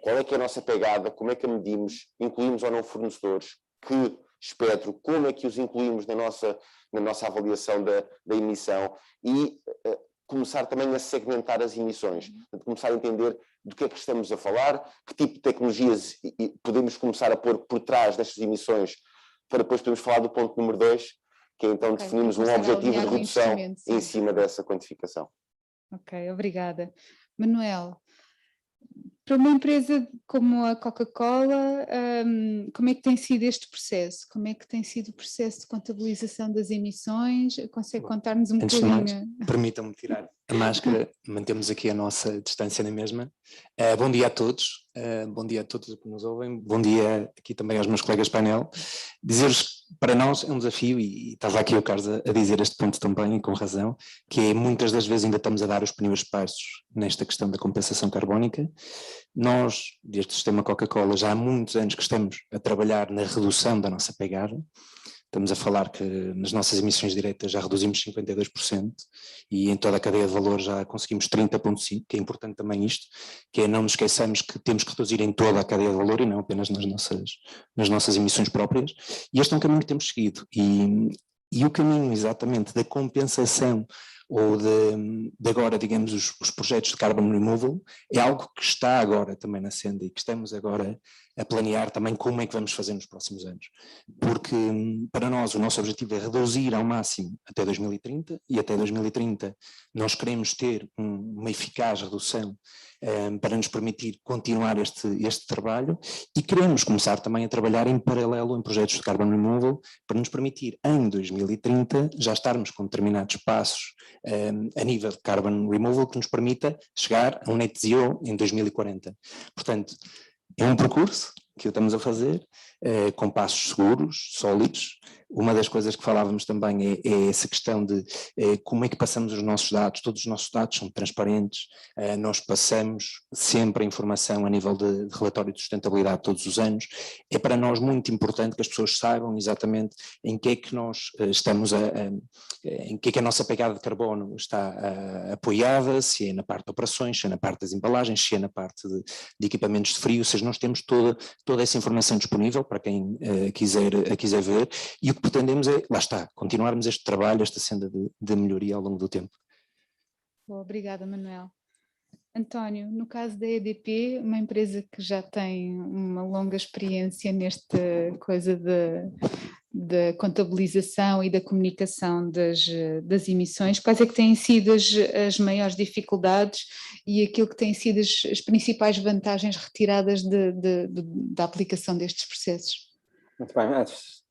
qual é que é a nossa pegada, como é que a medimos, incluímos ou não fornecedores, que espectro, como é que os incluímos na nossa avaliação da emissão e começar também a segmentar as emissões, começar a entender do que é que estamos a falar, que tipo de tecnologias podemos começar a pôr por trás destas emissões, para depois podermos falar do ponto número 2, que é então definirmos um objetivo de redução em cima dessa quantificação. Ok, obrigada. Manuel, para uma empresa como a Coca-Cola, como é que tem sido este processo? Como é que tem sido o processo de contabilização das emissões? Consegue contar-nos um Antes de bocadinho? mais, permitam-me tirar a máscara, mantemos aqui a nossa distância na mesma. Bom dia a todos, bom dia a todos que nos ouvem, bom dia aqui também aos meus colegas de painel. Dizer-vos, para nós é um desafio, e estava aqui o Carlos a dizer este ponto também, e com razão, que é muitas das vezes ainda estamos a dar os primeiros passos nesta questão da compensação carbónica. Nós, desde o sistema Coca-Cola, já há muitos anos que estamos a trabalhar na redução da nossa pegada. Estamos a falar que nas nossas emissões diretas já reduzimos 52% e em toda a cadeia de valor já conseguimos 30,5%, que é importante também isto, que é não nos esqueçamos que temos que reduzir em toda a cadeia de valor e não apenas nas nossas emissões próprias. E este é um caminho que temos seguido e o caminho exatamente da compensação ou de agora, digamos, os projetos de carbon removal, é algo que está agora também na senda e que estamos agora a planear também como é que vamos fazer nos próximos anos. Porque para nós o nosso objetivo é reduzir ao máximo até 2030 e até 2030 nós queremos ter uma eficaz redução para nos permitir continuar este trabalho e queremos começar também a trabalhar em paralelo em projetos de carbon removal para nos permitir em 2030 já estarmos com determinados passos a nível de carbon removal que nos permita chegar a um net zero em 2040. Portanto, é um percurso que estamos a fazer com passos seguros, sólidos. Uma das coisas que falávamos também é essa questão de como é que passamos os nossos dados. Todos os nossos dados são transparentes, nós passamos sempre a informação a nível de relatório de sustentabilidade todos os anos. É para nós muito importante que as pessoas saibam exatamente em que é que nós estamos em que é que a nossa pegada de carbono está apoiada, se é na parte de operações, se é na parte das embalagens, se é na parte de equipamentos de frio, ou seja, nós temos toda essa informação disponível para quem quiser ver, e o que pretendemos é, lá está, continuarmos este trabalho, esta senda de melhoria ao longo do tempo. Obrigada, Manuel. António, no caso da EDP, uma empresa que já tem uma longa experiência nesta coisa da contabilização e da comunicação das emissões, quais é que têm sido as maiores dificuldades e aquilo que têm sido as principais vantagens retiradas da aplicação destes processos? Muito bem, antes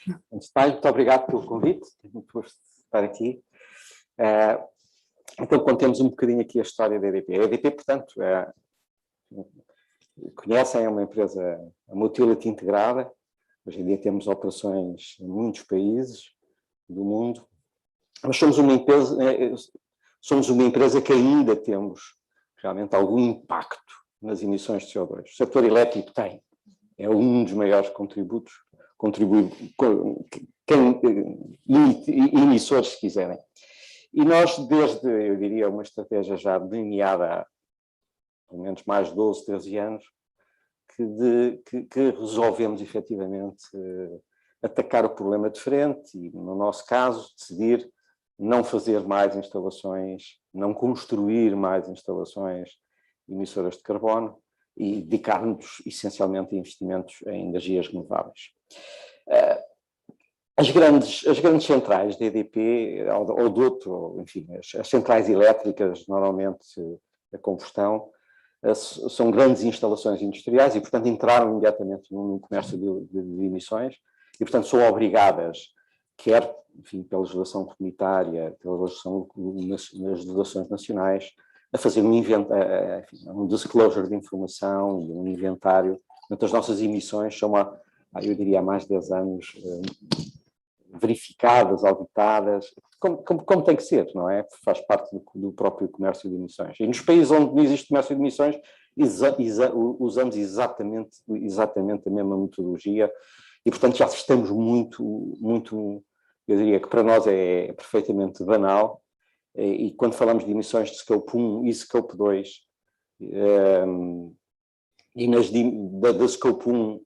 de mais, muito obrigado pelo convite, muito gosto de estar aqui. Então, contemos um bocadinho aqui a história da EDP. A EDP, portanto, conhecem, é uma empresa multi-utility integrada. Hoje em dia temos operações em muitos países do mundo. Nós somos uma empresa que ainda temos realmente algum impacto nas emissões de CO2. O setor elétrico é um dos maiores emissores, se quiserem. E nós, desde, eu diria, uma estratégia já delineada há pelo menos mais de 12, 13 anos, que resolvemos efetivamente atacar o problema de frente e, no nosso caso, decidir não fazer mais instalações, não construir mais instalações emissoras de carbono e dedicar-nos essencialmente a investimentos em energias renováveis. As grandes centrais da EDP, ou de outro, enfim, as centrais elétricas, normalmente a combustão, são grandes instalações industriais e, portanto, entraram imediatamente no comércio de emissões e, portanto, são obrigadas, quer, enfim, pela legislação comunitária, pela legislação nas legislações nacionais, a fazer um disclosure de informação e um inventário. Portanto, as nossas emissões são, eu diria, há mais de 10 anos, verificadas, auditadas, como tem que ser, não é? Faz parte do próprio comércio de emissões. E nos países onde não existe comércio de emissões, usamos exatamente a mesma metodologia e, portanto, já estamos muito, eu diria que para nós é perfeitamente banal, e quando falamos de emissões de Scope 1 e Scope 2, e da Scope 1,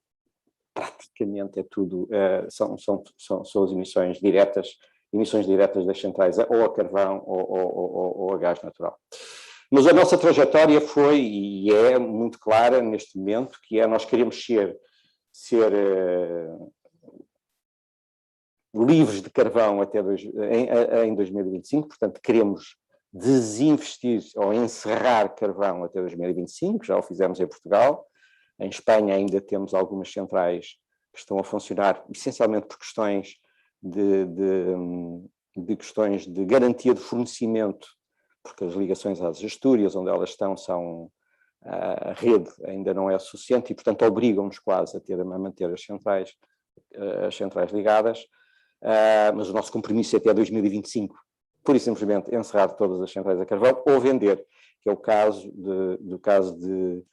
praticamente é tudo, são as emissões diretas das centrais, ou a carvão ou a gás natural. Mas a nossa trajetória foi e é muito clara neste momento, que é nós queremos ser livres de carvão em 2025, portanto queremos desinvestir ou encerrar carvão até 2025, já o fizemos em Portugal. Em Espanha ainda temos algumas centrais que estão a funcionar essencialmente por questões questões de garantia de fornecimento, porque as ligações às Astúrias, onde elas estão, a rede ainda não é suficiente e, portanto, obrigam-nos quase a manter as centrais ligadas, mas o nosso compromisso é até 2025, pura e simplesmente encerrar todas as centrais a carvão ou vender, que é o caso de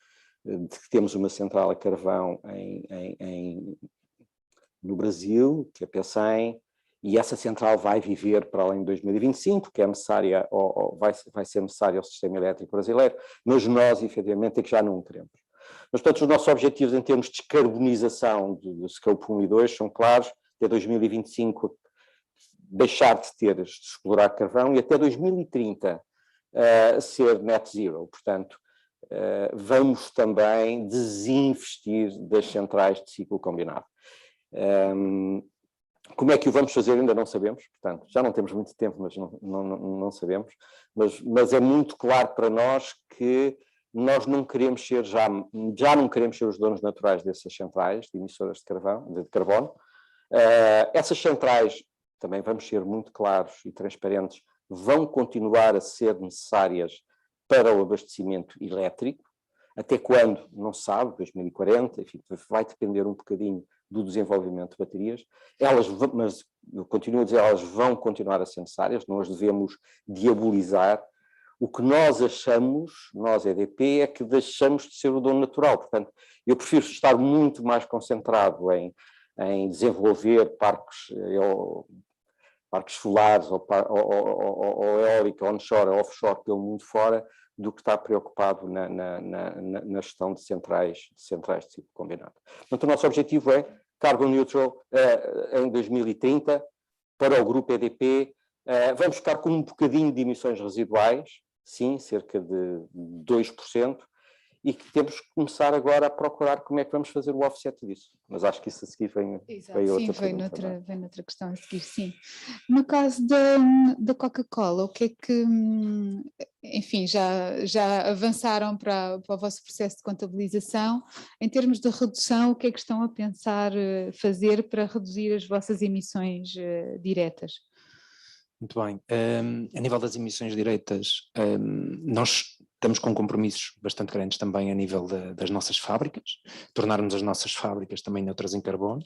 que temos uma central a carvão no Brasil, que é a P100, e essa central vai viver para além de 2025, que é necessária, ou vai ser necessária ao sistema elétrico brasileiro, mas nós, efetivamente, é que já não queremos. Mas, portanto, os nossos objetivos em termos de descarbonização de Scope 1 e 2 são claros: até 2025 deixar de explorar carvão e até 2030 ser net zero. Portanto, vamos também desinvestir das centrais de ciclo combinado. Como é que o vamos fazer ainda não sabemos, portanto, já não temos muito tempo, mas não sabemos, mas é muito claro para nós que nós não queremos ser, já não queremos ser os donos naturais dessas centrais de emissoras de carbono. Essas centrais, também vamos ser muito claros e transparentes, vão continuar a ser necessárias para o abastecimento elétrico, até quando, não se sabe, 2040, enfim, vai depender um bocadinho do desenvolvimento de baterias. Mas eu continuo a dizer, elas vão continuar a ser necessárias, não as devemos diabolizar. O que nós achamos, nós EDP, é que deixamos de ser o dono natural. Portanto, eu prefiro estar muito mais concentrado em desenvolver parques solares ou eólica, onshore ou offshore pelo mundo fora, do que estar preocupado na gestão de centrais de ciclo combinado. Portanto, o nosso objetivo é carbon neutral em 2030 para o grupo EDP. Vamos ficar com um bocadinho de emissões residuais, sim, cerca de 2%, e que temos que começar agora a procurar como é que vamos fazer o offset disso. Mas acho que isso a seguir vem Exato, outra sim, pergunta, não é? vem noutra questão a seguir, sim. No caso da Coca-Cola, o que é que, enfim, já avançaram para o vosso processo de contabilização. Em termos de redução, o que é que estão a pensar fazer para reduzir as vossas emissões diretas? Muito bem. A nível das emissões diretas, nós estamos com compromissos bastante grandes também a nível das nossas fábricas, tornarmos as nossas fábricas também neutras em carbono.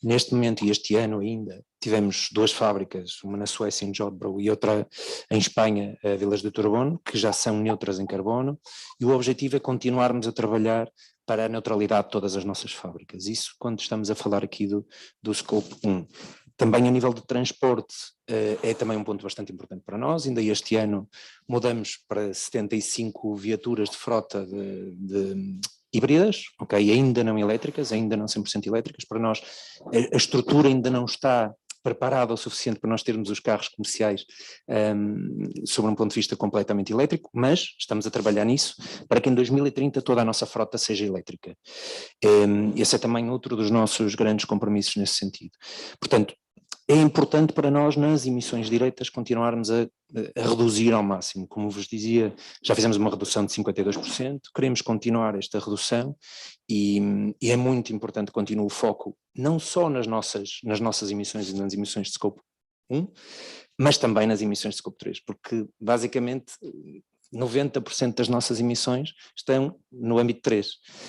Neste momento e este ano ainda tivemos 2 fábricas, uma na Suécia em Jodhpur e outra em Espanha, a Vilas de Turbono, que já são neutras em carbono, e o objetivo é continuarmos a trabalhar para a neutralidade de todas as nossas fábricas. Isso quando estamos a falar aqui do Scope 1. Também a nível de transporte é também um ponto bastante importante para nós. Ainda este ano mudamos para 75 viaturas de frota de híbridas, ok? Ainda não elétricas, ainda não 100% elétricas. Para nós a estrutura ainda não está preparada o suficiente para nós termos os carros comerciais sobre um ponto de vista completamente elétrico, mas estamos a trabalhar nisso para que em 2030 toda a nossa frota seja elétrica. Esse é também outro dos nossos grandes compromissos nesse sentido. Portanto, é importante para nós, nas emissões diretas, continuarmos a reduzir ao máximo. Como vos dizia, já fizemos uma redução de 52%, queremos continuar esta redução e é muito importante que continue o foco não só nas nossas emissões e nas emissões de Scope 1, mas também nas emissões de Scope 3, porque basicamente 90% das nossas emissões estão no âmbito 3.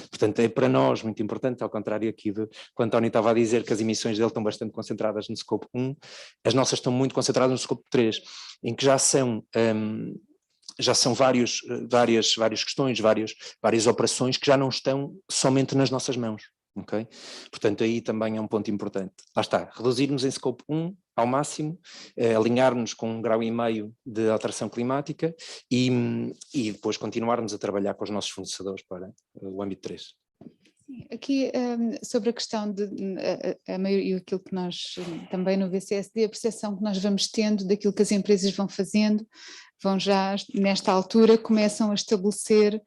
Portanto, é para nós muito importante, ao contrário aqui do que o António estava a dizer, que as emissões dele estão bastante concentradas no Scope 1, as nossas estão muito concentradas no Scope 3, em que já são várias questões, várias operações que já não estão somente nas nossas mãos. Okay? Portanto, aí também é um ponto importante. Lá está, reduzirmos em Scope 1 ao máximo, alinharmos com 1,5 grau de alteração climática e depois continuarmos a trabalhar com os nossos fornecedores para o âmbito 3. Aqui, sobre a questão de a maioria, aquilo que nós também no VCSD, a percepção que nós vamos tendo daquilo que as empresas vão fazendo, vão já nesta altura começam a estabelecer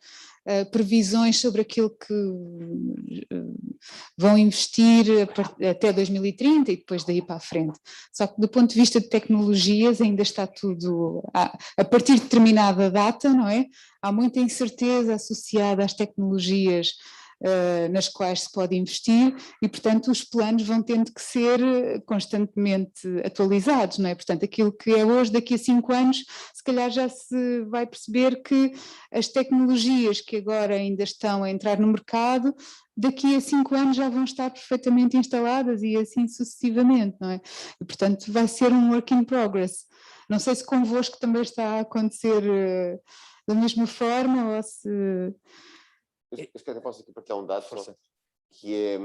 previsões sobre aquilo que vão investir até 2030 e depois daí para a frente. Só que do ponto de vista de tecnologias ainda está tudo a partir de determinada data, não é? Há muita incerteza associada às tecnologias nas quais se pode investir e, portanto, os planos vão tendo que ser constantemente atualizados, não é? Portanto, aquilo que é hoje, daqui a 5 anos, se calhar já se vai perceber que as tecnologias que agora ainda estão a entrar no mercado, daqui a 5 anos já vão estar perfeitamente instaladas e assim sucessivamente, não é? E, portanto, vai ser um work in progress. Não sei se convosco também está a acontecer da mesma forma ou se... Eu até posso aqui partilhar um dado, que é,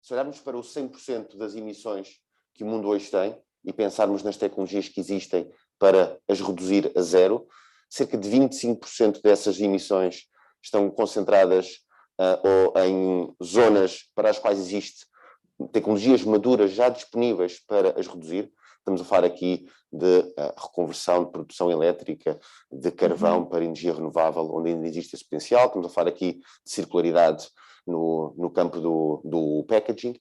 se olharmos para o 100% das emissões que o mundo hoje tem e pensarmos nas tecnologias que existem para as reduzir a zero, cerca de 25% dessas emissões estão concentradas ou em zonas para as quais existe tecnologias maduras já disponíveis para as reduzir. Estamos a falar aqui de reconversão de produção elétrica, de carvão para energia renovável, onde ainda existe esse potencial. Estamos a falar aqui de circularidade no campo do packaging.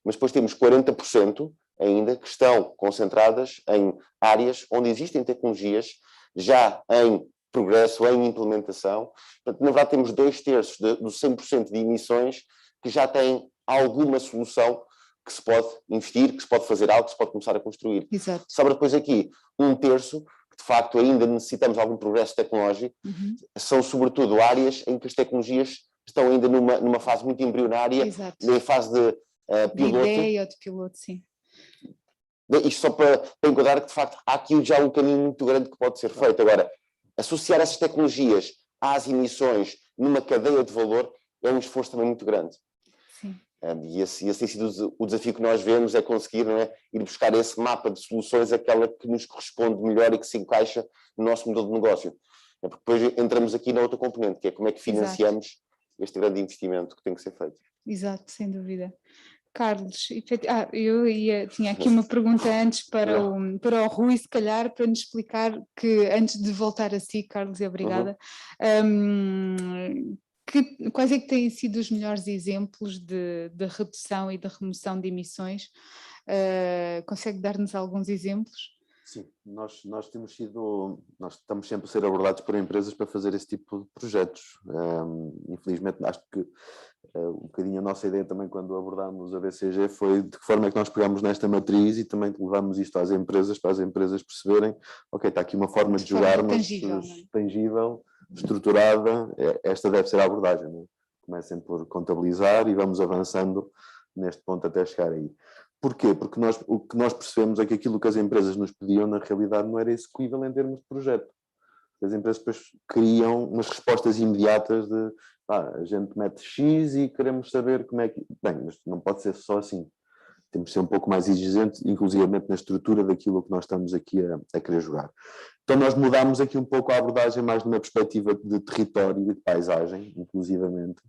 Mas depois temos 40% ainda que estão concentradas em áreas onde existem tecnologias já em progresso, em implementação. Portanto, na verdade, temos 2/3 dos 100% de emissões que já têm alguma solução que se pode investir, que se pode fazer algo, que se pode começar a construir. Exato. Sobra depois aqui 1/3, que de facto ainda necessitamos de algum progresso tecnológico, são sobretudo áreas em que as tecnologias estão ainda numa fase muito embrionária, em fase de piloto. De ideia ou de piloto, sim. Isto só para enquadrar que de facto há aqui já um caminho muito grande que pode ser feito. Agora, associar essas tecnologias às emissões numa cadeia de valor é um esforço também muito grande. Sim. E esse tem sido o desafio que nós vemos, é conseguir, não é, ir buscar esse mapa de soluções, aquela que nos corresponde melhor e que se encaixa no nosso modelo de negócio. Porque depois entramos aqui na outra componente, que é como é que financiamos este grande investimento que tem que ser feito. Exato, sem dúvida. Carlos, tinha aqui uma pergunta antes para o Rui, se calhar, para nos explicar que, antes de voltar a si, Carlos, e obrigada, Quais é que têm sido os melhores exemplos de redução e de remoção de emissões? Consegue dar-nos alguns exemplos? Sim, nós estamos sempre a ser abordados por empresas para fazer esse tipo de projetos. Infelizmente, acho que um bocadinho a nossa ideia também quando abordámos a BCG foi de que forma é que nós pegamos nesta matriz e também levamos isto às empresas, para as empresas perceberem, ok, está aqui uma forma de jogarmos tangível, estruturada, esta deve ser a abordagem. Não é? Comecem por contabilizar e vamos avançando neste ponto até chegar aí. Porquê? Porque o que nós percebemos é que aquilo que as empresas nos pediam, na realidade, não era execuível em termos de projeto. As empresas depois queriam umas respostas imediatas de a gente mete X e queremos saber como é que... Bem, mas não pode ser só assim. Temos de ser um pouco mais exigentes, inclusivamente na estrutura daquilo que nós estamos aqui a querer jogar. Então nós mudámos aqui um pouco a abordagem mais numa perspectiva de território e de paisagem, inclusivamente.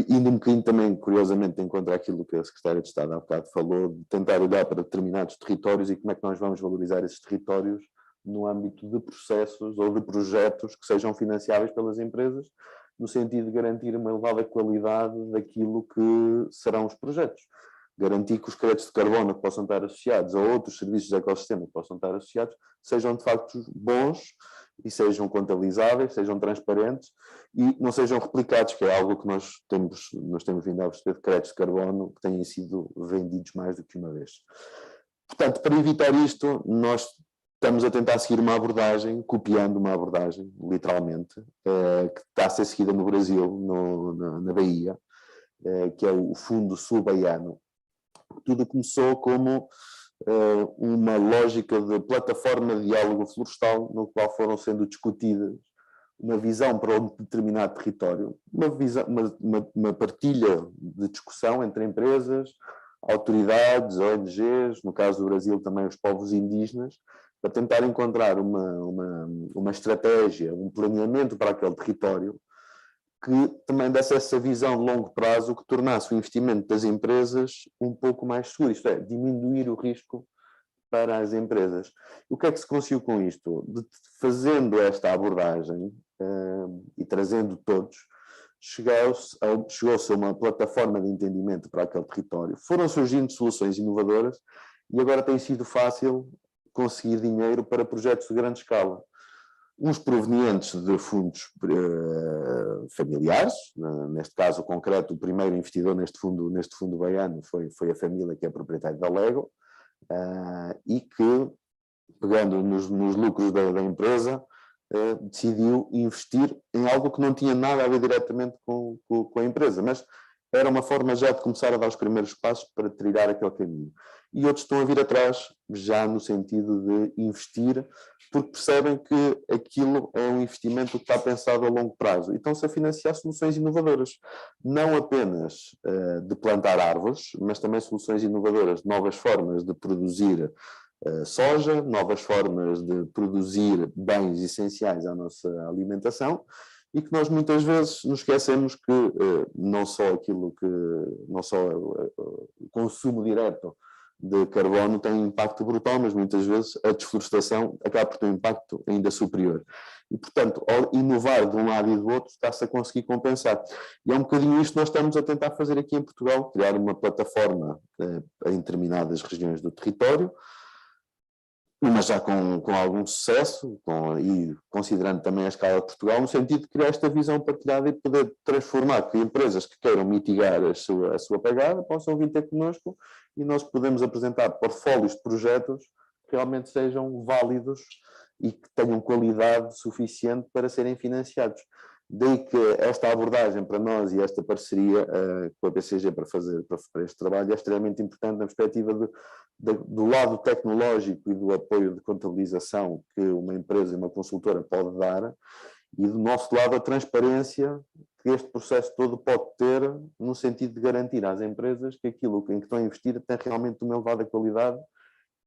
Indo um bocadinho também, curiosamente, de encontro àquilo que a Secretária de Estado há bocado falou, de tentar olhar para determinados territórios e como é que nós vamos valorizar esses territórios no âmbito de processos ou de projetos que sejam financiáveis pelas empresas, no sentido de garantir uma elevada qualidade daquilo que serão os projetos. Garantir que os créditos de carbono que possam estar associados a outros serviços de ecossistema que possam estar associados sejam de facto bons e sejam contabilizáveis, sejam transparentes e não sejam replicados, que é algo que nós temos vindo a perceber de créditos de carbono que têm sido vendidos mais do que uma vez. Portanto, para evitar isto, nós estamos a tentar seguir uma abordagem, copiando uma abordagem, literalmente, que está a ser seguida no Brasil, na Bahia, que é o Fundo Sul-Baiano. Tudo começou como uma lógica de plataforma de diálogo florestal, no qual foram sendo discutidas uma visão para um determinado território, uma partilha de discussão entre empresas, autoridades, ONGs, no caso do Brasil também os povos indígenas, para tentar encontrar uma estratégia, um planeamento para aquele território que também desse essa visão de longo prazo que tornasse o investimento das empresas um pouco mais seguro, isto é, diminuir o risco para as empresas. O que é que se conseguiu com isto? Fazendo esta abordagem e trazendo todos, chegou-se a uma plataforma de entendimento para aquele território. Foram surgindo soluções inovadoras e agora tem sido fácil conseguir dinheiro para projetos de grande escala. Uns provenientes de fundos familiares, neste caso concreto, o primeiro investidor neste fundo baiano foi a família que é proprietária da Lego, e que, pegando nos lucros da empresa, decidiu investir em algo que não tinha nada a ver diretamente com a empresa, mas era uma forma já de começar a dar os primeiros passos para trilhar aquele caminho. E outros estão a vir atrás, já no sentido de investir, porque percebem que aquilo é um investimento que está pensado a longo prazo e estão-se a financiar soluções inovadoras, não apenas de plantar árvores, mas também soluções inovadoras, novas formas de produzir soja, novas formas de produzir bens essenciais à nossa alimentação, e que nós muitas vezes nos esquecemos que não só o consumo direto de carbono tem um impacto brutal, mas muitas vezes a desflorestação acaba por ter um impacto ainda superior. E, portanto, ao inovar de um lado e do outro, está-se a conseguir compensar. E é um bocadinho isto que nós estamos a tentar fazer aqui em Portugal, criar uma plataforma em determinadas regiões do território, mas já com algum sucesso, e considerando também a escala de Portugal, no sentido de criar esta visão partilhada e poder transformar que empresas que queiram mitigar a sua pegada possam vir ter connosco e nós podemos apresentar portfólios de projetos que realmente sejam válidos e que tenham qualidade suficiente para serem financiados. Daí que esta abordagem para nós e esta parceria com a BCG para este trabalho é extremamente importante na perspectiva do lado tecnológico e do apoio de contabilização que uma empresa e uma consultora pode dar, e do nosso lado a transparência que este processo todo pode ter, no sentido de garantir às empresas que aquilo em que estão a investir tem realmente uma elevada qualidade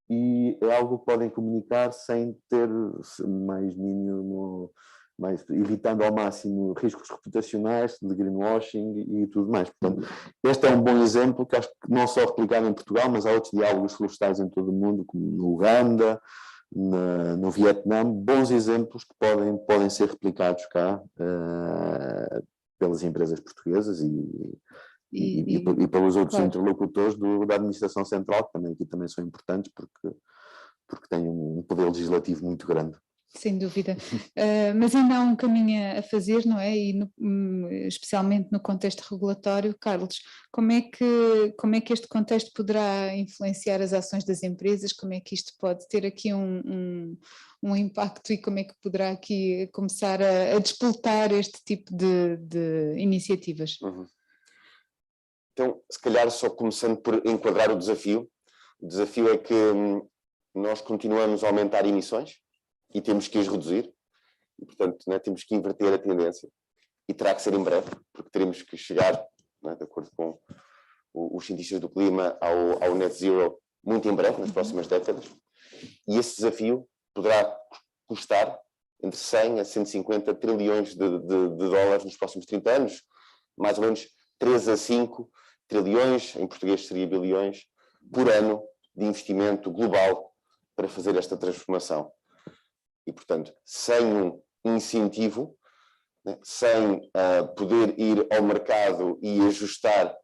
e é algo que podem comunicar sem ter evitando ao máximo riscos reputacionais de greenwashing e tudo mais. Portanto, este é um bom exemplo que acho que não só replicado em Portugal, mas há outros diálogos florestais em todo o mundo, como no Uganda, no Vietnã, bons exemplos que podem ser replicados cá pelas empresas portuguesas e pelos outros claro. interlocutores da administração central, que também são importantes porque têm um poder legislativo muito grande. Sem dúvida, mas ainda há um caminho a fazer, não é? E especialmente no contexto regulatório. Carlos, como é que este contexto poderá influenciar as ações das empresas? Como é que isto pode ter aqui um impacto e como é que poderá aqui começar a despoletar este tipo de iniciativas? Uhum. Então, se calhar só começando por enquadrar o desafio é que nós continuamos a aumentar emissões e temos que as reduzir, e portanto, né, temos que inverter a tendência, e terá que ser em breve, porque teremos que chegar, né, de acordo com os cientistas do clima, ao net zero muito em breve, nas próximas décadas, e esse desafio poderá custar entre 100 a 150 trilhões de dólares nos próximos 30 anos, mais ou menos 3 a 5 trilhões, em português seria bilhões, por ano de investimento global para fazer esta transformação. E, portanto, sem um incentivo, né, sem poder ir ao mercado e ajustar,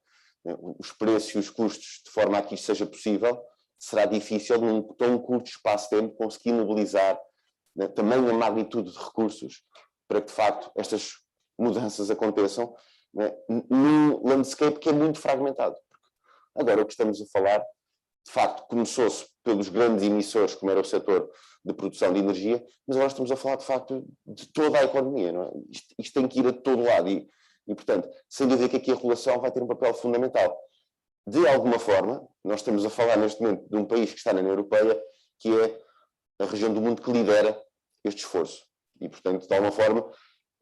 né, os preços e os custos de forma a que isto seja possível, será difícil, num tão curto espaço de tempo, conseguir mobilizar, né, também a magnitude de recursos para que, de facto, estas mudanças aconteçam, né, num landscape que é muito fragmentado. Agora, o que estamos a falar, de facto, começou-se pelos grandes emissores, como era o setor de produção de energia, mas agora estamos a falar, de facto, de toda a economia, não é? Isto tem que ir a todo lado e, portanto, sem dúvida que aqui a regulação vai ter um papel fundamental. De alguma forma, nós estamos a falar neste momento de um país que está na União Europeia, que é a região do mundo que lidera este esforço. E, portanto, de alguma forma,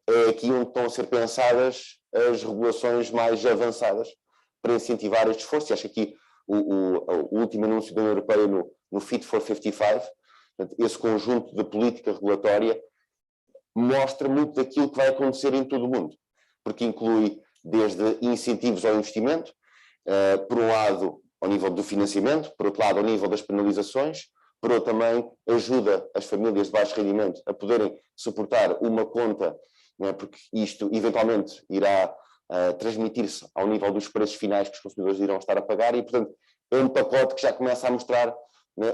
é aqui onde estão a ser pensadas as regulações mais avançadas para incentivar este esforço. E acho que aqui o último anúncio da União Europeia no Fit for 55, portanto, esse conjunto de política regulatória mostra muito daquilo que vai acontecer em todo o mundo, porque inclui desde incentivos ao investimento, por um lado ao nível do financiamento, por outro lado ao nível das penalizações, por outro também ajuda as famílias de baixo rendimento a poderem suportar uma conta, não é? Porque isto eventualmente irá transmitir-se ao nível dos preços finais que os consumidores irão estar a pagar e, portanto, é um pacote que já começa a mostrar, né,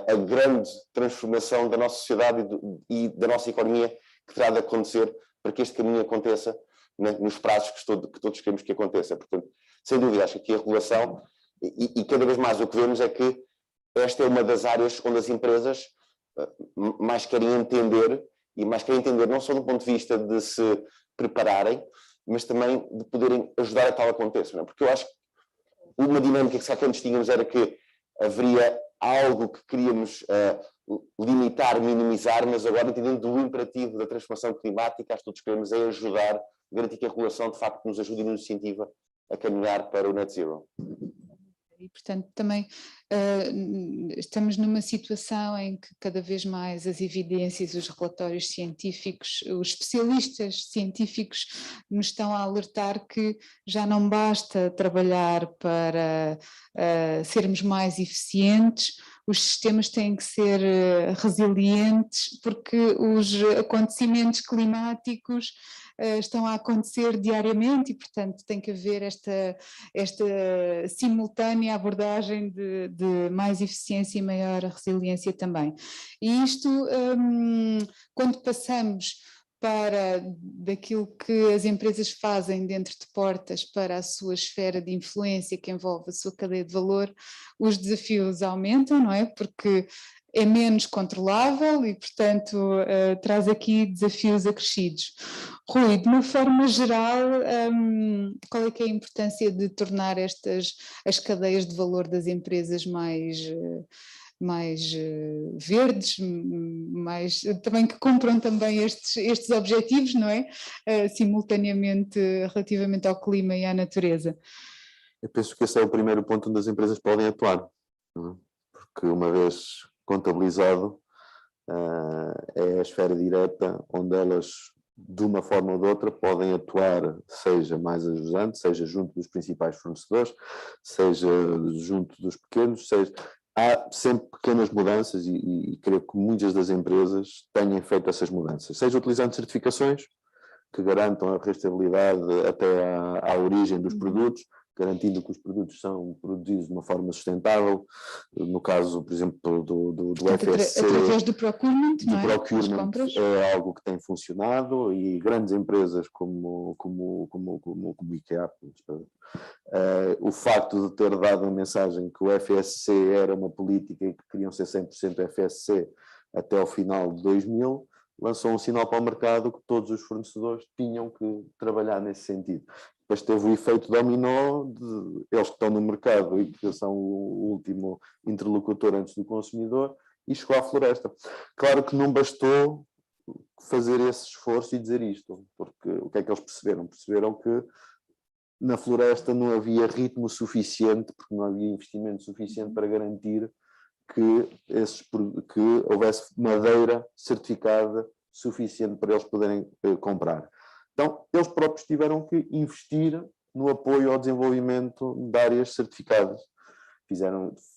a grande transformação da nossa sociedade e da nossa economia que terá de acontecer para que este caminho aconteça, né, nos prazos que todos queremos que aconteça. Portanto, sem dúvida, acho que aqui a regulação, e cada vez mais o que vemos é que esta é uma das áreas onde as empresas mais querem entender, e mais querem entender não só do ponto de vista de se prepararem, mas também de poderem ajudar a tal aconteça. Não é? Porque eu acho que uma dinâmica que se calhar antes tínhamos era que haveria algo que queríamos limitar, minimizar, mas agora, entendendo do imperativo da transformação climática, acho que todos queremos é ajudar, garantir que a regulação de facto nos ajude e nos incentiva a caminhar para o net zero. E, portanto, também estamos numa situação em que cada vez mais as evidências, os relatórios científicos, os especialistas científicos nos estão a alertar que já não basta trabalhar para sermos mais eficientes, os sistemas têm que ser resilientes, porque os acontecimentos climáticos estão a acontecer diariamente e, portanto, tem que haver esta simultânea abordagem de mais eficiência e maior resiliência também. E isto, quando passamos para daquilo que as empresas fazem dentro de portas para a sua esfera de influência que envolve a sua cadeia de valor, os desafios aumentam, não é? Porque é menos controlável e, portanto, traz aqui desafios acrescidos. Rui, de uma forma geral, qual é que é a importância de tornar as cadeias de valor das empresas mais verdes, também que cumpram também estes objetivos, não é? Simultaneamente relativamente ao clima e à natureza? Eu penso que esse é o primeiro ponto onde as empresas podem atuar, não é? Porque uma vez contabilizado, é a esfera direta onde elas, de uma forma ou de outra, podem atuar, seja mais ajudante, seja junto dos principais fornecedores, seja junto dos pequenos, há sempre pequenas mudanças e creio que muitas das empresas tenham feito essas mudanças, seja utilizando certificações, que garantam a rastreabilidade até à origem dos produtos, garantindo que os produtos são produzidos de uma forma sustentável. No caso, por exemplo, do FSC, através do procurement, não é? do procurement, Das compras. é algo que tem funcionado, e grandes empresas como IKEA, o facto de ter dado a mensagem que o FSC era uma política e que queriam ser 100% FSC até ao final de 2000, lançou um sinal para o mercado que todos os fornecedores tinham que trabalhar nesse sentido. Depois teve o efeito dominó de eles que estão no mercado e que são o último interlocutor antes do consumidor, e chegou à floresta. Claro que não bastou fazer esse esforço e dizer isto, porque o que é que eles perceberam? Perceberam que na floresta não havia ritmo suficiente, porque não havia investimento suficiente para garantir que houvesse madeira certificada suficiente para eles poderem comprar. Então, eles próprios tiveram que investir no apoio ao desenvolvimento de áreas certificadas.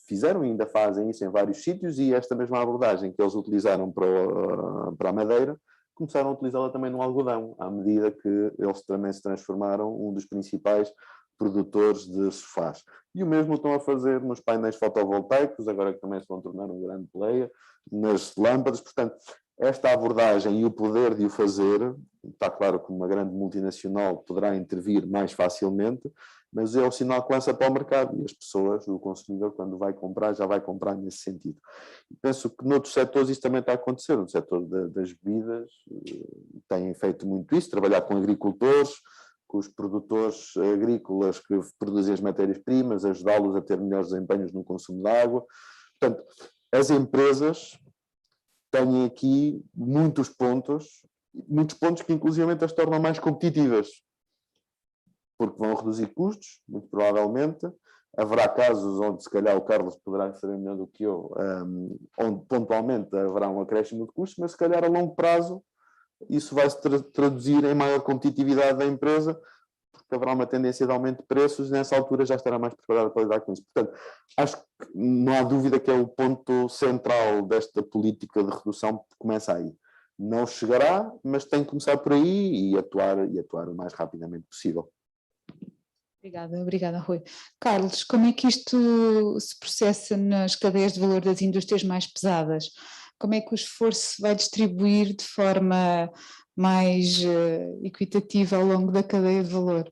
Fizeram e ainda fazem isso em vários sítios, e esta mesma abordagem que eles utilizaram para a madeira, começaram a utilizá-la também no algodão, à medida que eles também se transformaram um dos principais produtores de sofás. E o mesmo estão a fazer nos painéis fotovoltaicos, agora que também se vão tornar um grande player, nas lâmpadas. Portanto, esta abordagem e o poder de o fazer, está claro que uma grande multinacional poderá intervir mais facilmente, mas é o sinal que lança para o mercado, e as pessoas, o consumidor, quando vai comprar, já vai comprar nesse sentido. E penso que noutros setores isso também está a acontecer. No setor das bebidas têm feito muito isso, trabalhar com agricultores, com os produtores agrícolas que produzem as matérias-primas, ajudá-los a ter melhores desempenhos no consumo de água. Portanto, as empresas têm aqui muitos pontos que inclusivamente as tornam mais competitivas, porque vão reduzir custos, muito provavelmente. Haverá casos onde, se calhar, o Carlos poderá saber melhor do que eu, onde pontualmente haverá um acréscimo de custos, mas se calhar a longo prazo isso vai se traduzir em maior competitividade da empresa, porque haverá uma tendência de aumento de preços e nessa altura já estará mais preparada para lidar com isso. Portanto, acho que não há dúvida que é o ponto central desta política de redução, que começa aí. Não chegará, mas tem que começar por aí e atuar o mais rapidamente possível. Obrigada, Rui. Carlos, como é que isto se processa nas cadeias de valor das indústrias mais pesadas? Como é que o esforço se vai distribuir de forma mais equitativa ao longo da cadeia de valor?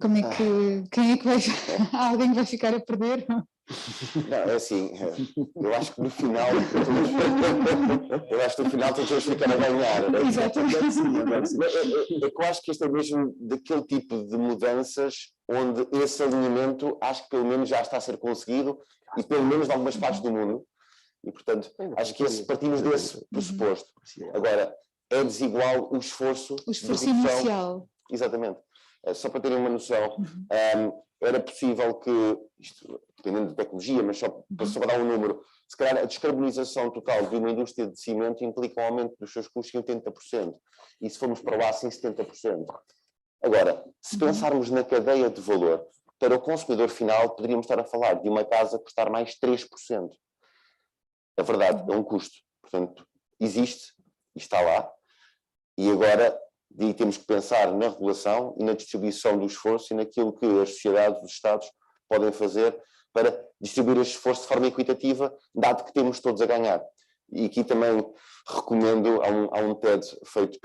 Como é que, quem é que vai, alguém vai ficar a perder? Não, é assim, eu acho que no final todos vamos ficar a ganhar. Exatamente. É que eu acho que este é mesmo daquele tipo de mudanças onde esse alinhamento acho que pelo menos já está a ser conseguido, e pelo menos em algumas partes do mundo, e portanto acho que partimos desse pressuposto. Agora, é desigual o esforço inicial. Exatamente. Só para terem uma noção, era possível que, isto, dependendo da tecnologia, mas só para dar um número, se calhar a descarbonização total de uma indústria de cimento implica um aumento dos seus custos em 80%, e se formos para lá, em 70%. Agora, se pensarmos na cadeia de valor, para o consumidor final, poderíamos estar a falar de uma casa custar mais 3%. É verdade, é um custo. Portanto, existe, e está lá, e agora temos que pensar na regulação e na distribuição do esforço e naquilo que as sociedades, os Estados podem fazer para distribuir esse esforço de forma equitativa, dado que temos todos a ganhar. E aqui também recomendo, há um TED feito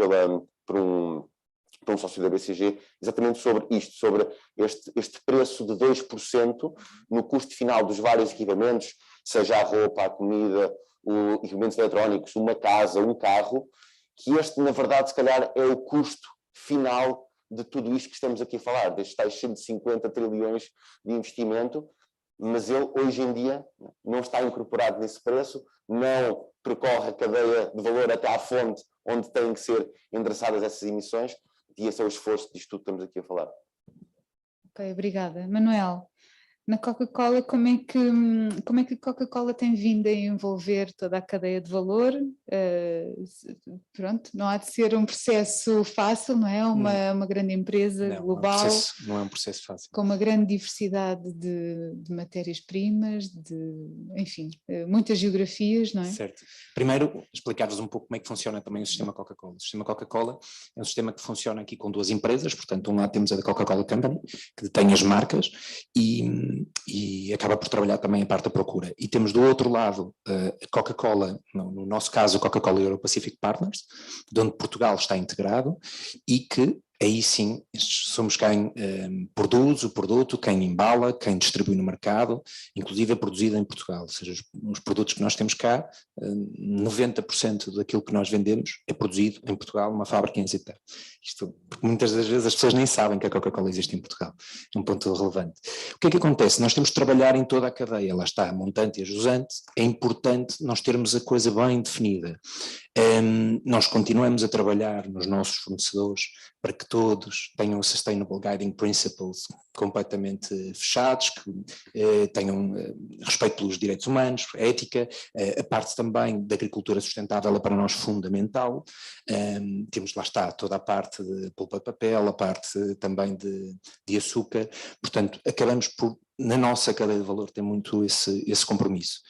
por um sócio da BCG, exatamente sobre isto, sobre este preço de 2% no custo final dos vários equipamentos, seja a roupa, a comida, os equipamentos eletrónicos, uma casa, um carro, que este, na verdade, se calhar é o custo final de tudo isto que estamos aqui a falar, destes tais 150 trilhões de investimento, mas ele, hoje em dia, não está incorporado nesse preço, não percorre a cadeia de valor até à fonte onde têm que ser endereçadas essas emissões, e esse é o esforço disto tudo que estamos aqui a falar. Ok, obrigada. Manuel, Na Coca-Cola, como é que a Coca-Cola tem vindo a envolver toda a cadeia de valor? Pronto, não há de ser um processo fácil, não é? Uma grande empresa global, não é um processo fácil. com uma grande diversidade de matérias-primas, enfim, muitas geografias, não é? Certo. Primeiro, explicar-vos um pouco como é que funciona também o sistema Coca-Cola. O sistema Coca-Cola é um sistema que funciona aqui com duas empresas, portanto, um lado temos a da Coca-Cola Company, que detém as marcas e acaba por trabalhar também a parte da procura. E temos do outro lado a Coca-Cola, no nosso caso, a Coca-Cola Euro-Pacific Partners, de onde Portugal está integrado e que aí sim somos quem produz o produto, quem embala, quem distribui no mercado, inclusive é produzido em Portugal, ou seja, os produtos que nós temos cá, 90% daquilo que nós vendemos é produzido em Portugal, numa fábrica em Zeta. Isto, porque muitas das vezes as pessoas nem sabem que a Coca-Cola existe em Portugal, é um ponto relevante. O que é que acontece? Nós temos de trabalhar em toda a cadeia, lá está, a montante e a jusante, é importante nós termos a coisa bem definida. Nós continuamos a trabalhar nos nossos fornecedores para que todos tenham Sustainable Guiding Principles completamente fechados, que tenham respeito pelos direitos humanos, ética, a parte também da agricultura sustentável é para nós fundamental, temos lá está toda a parte de polpa de papel, a parte também de açúcar, portanto acabamos por, na nossa cadeia de valor, ter muito esse compromisso.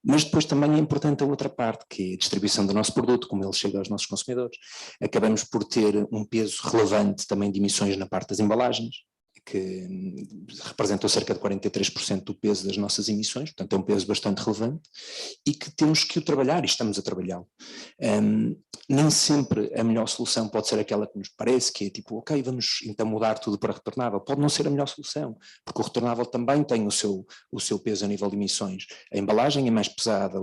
Mas depois também é importante a outra parte, que é a distribuição do nosso produto, como ele chega aos nossos consumidores. Acabamos por ter um peso relevante também de emissões na parte das embalagens, que representam cerca de 43% do peso das nossas emissões, portanto é um peso bastante relevante e que temos que o trabalhar e estamos a trabalhá-lo. Nem sempre a melhor solução pode ser aquela que nos parece, que é tipo, ok, vamos então mudar tudo para retornável. Pode não ser a melhor solução, porque o retornável também tem o seu peso a nível de emissões. A embalagem é mais pesada,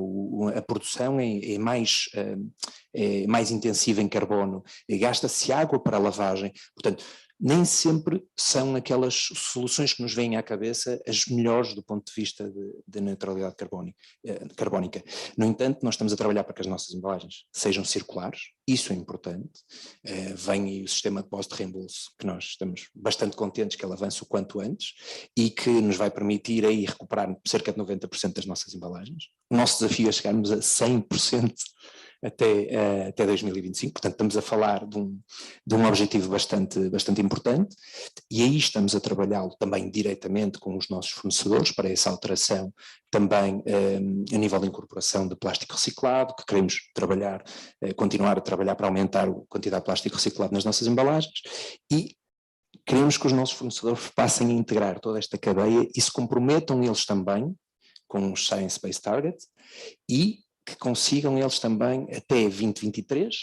a produção é mais intensiva em carbono, gasta-se água para a lavagem, portanto, nem sempre são aquelas soluções que nos vêm à cabeça as melhores do ponto de vista de neutralidade carbónica. No entanto, nós estamos a trabalhar para que as nossas embalagens sejam circulares, isso é importante. Vem aí o sistema de pós-reembolso, que nós estamos bastante contentes que ele avance o quanto antes e que nos vai permitir aí recuperar cerca de 90% das nossas embalagens. O nosso desafio é chegarmos a 100% até 2025, portanto estamos a falar de um objetivo bastante importante e aí estamos a trabalhá-lo também diretamente com os nossos fornecedores para essa alteração também a nível de incorporação de plástico reciclado, que queremos continuar a trabalhar para aumentar a quantidade de plástico reciclado nas nossas embalagens e queremos que os nossos fornecedores passem a integrar toda esta cadeia e se comprometam eles também com os Science Based Targets e que consigam eles também até 2023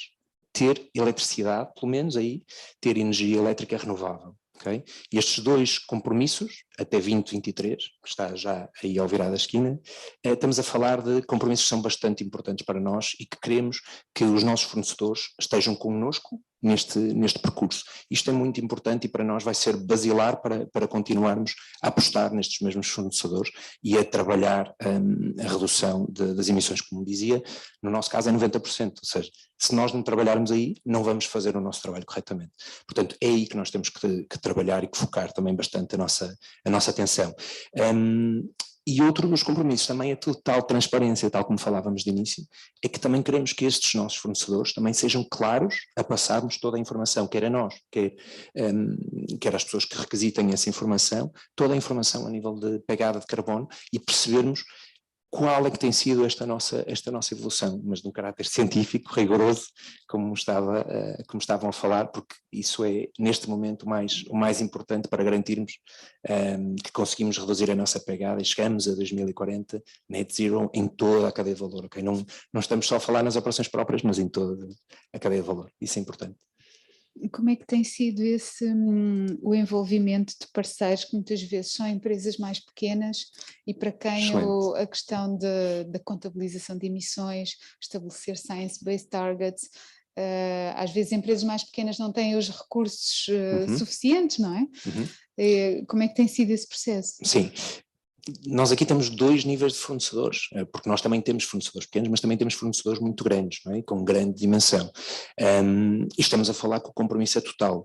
ter eletricidade, pelo menos aí, ter energia elétrica renovável. Okay? E estes dois compromissos, até 2023, que está já aí ao virar da esquina, estamos a falar de compromissos que são bastante importantes para nós e que queremos que os nossos fornecedores estejam connosco neste percurso. Isto é muito importante e para nós vai ser basilar para continuarmos a apostar nestes mesmos fornecedores e a trabalhar a redução das emissões, como dizia, no nosso caso é 90%, ou seja, se nós não trabalharmos aí, não vamos fazer o nosso trabalho corretamente. Portanto, é aí que nós temos que trabalhar e que focar também bastante a nossa atenção. E outro dos compromissos também é a total transparência, tal como falávamos de início, é que também queremos que estes nossos fornecedores também sejam claros a passarmos toda a informação, quer a nós, quer as pessoas que requisitem essa informação, toda a informação a nível de pegada de carbono e percebermos qual é que tem sido esta nossa evolução, mas de um caráter científico, rigoroso, como estavam a falar, porque isso é, neste momento, o mais importante para garantirmos que conseguimos reduzir a nossa pegada e chegamos a 2040 net zero em toda a cadeia de valor. Okay? Não estamos só a falar nas operações próprias, mas em toda a cadeia de valor. Isso é importante. Como é que tem sido o envolvimento de parceiros que muitas vezes são empresas mais pequenas e para quem a questão da contabilização de emissões, estabelecer science-based targets, às vezes empresas mais pequenas não têm os recursos suficientes, não é? Como é que tem sido esse processo? Sim. nós aqui temos dois níveis de fornecedores, porque nós também temos fornecedores pequenos, mas também temos fornecedores muito grandes, não é? Com grande dimensão. E estamos a falar que o compromisso é total.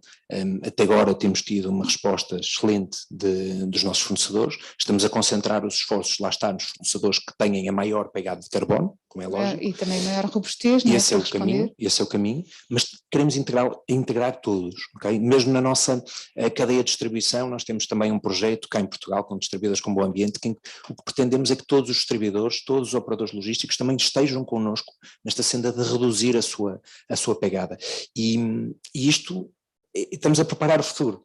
Até agora temos tido uma resposta excelente dos nossos fornecedores, estamos a concentrar os esforços, lá está, nos fornecedores que tenem a maior pegada de carbono, como é lógico. E também maior robustez, E não é? esse é o caminho, esse é o caminho, mas queremos integrar todos, ok? Mesmo na nossa cadeia de distribuição, nós temos também um projeto cá em Portugal, com distribuidores com bom ambiente, que o que pretendemos é que todos os distribuidores, todos os operadores logísticos também estejam connosco nesta senda de reduzir a sua pegada. E isto, estamos a preparar o futuro.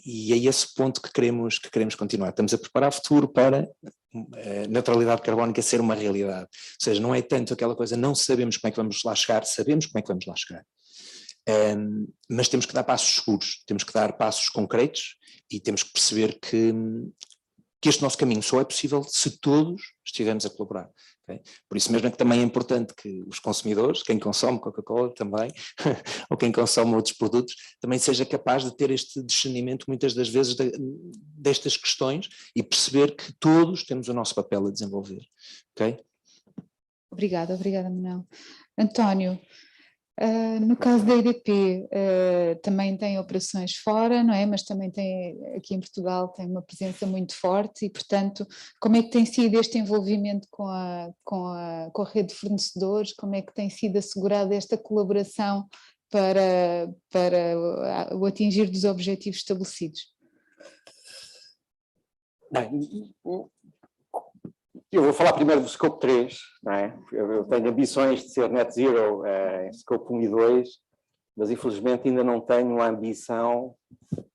E é esse ponto que queremos continuar. Estamos a preparar o futuro para a neutralidade carbónica ser uma realidade. Ou seja, não é tanto aquela coisa, não sabemos como é que vamos lá chegar, sabemos como é que vamos lá chegar. Mas temos que dar passos seguros, temos que dar passos concretos e temos que perceber que este nosso caminho só é possível se todos estivermos a colaborar. Okay? Por isso mesmo é que também é importante que os consumidores, quem consome Coca-Cola também, ou quem consome outros produtos, também seja capaz de ter este discernimento muitas das vezes destas questões e perceber que todos temos o nosso papel a desenvolver. Okay? Obrigada, Manuel. António, no caso da EDP, também tem operações fora, não é? Mas também tem, aqui em Portugal, tem uma presença muito forte e, portanto, como é que tem sido este envolvimento com a rede de fornecedores? Como é que tem sido assegurada esta colaboração para o atingir dos objetivos estabelecidos? Bem, eu vou falar primeiro do Scope 3, não é? Eu tenho ambições de ser net zero em Scope 1 e 2, mas infelizmente ainda não tenho a ambição,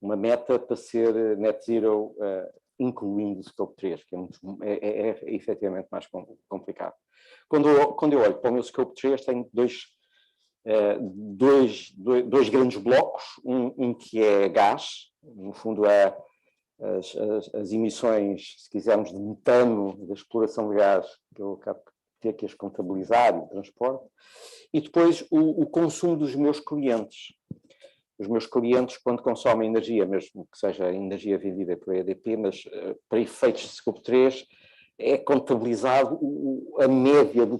uma meta para ser net zero incluindo o Scope 3, que é efetivamente mais complicado. Quando eu olho para o meu Scope 3, tenho dois grandes blocos, um que é gás, no fundo é as emissões, se quisermos, de metano da exploração de gás, que eu acabo de ter que as contabilizar e transporte, e depois o consumo dos meus clientes. Os meus clientes, quando consomem energia, mesmo que seja energia vendida pela EDP, mas para efeitos de Scope 3, é contabilizado a média do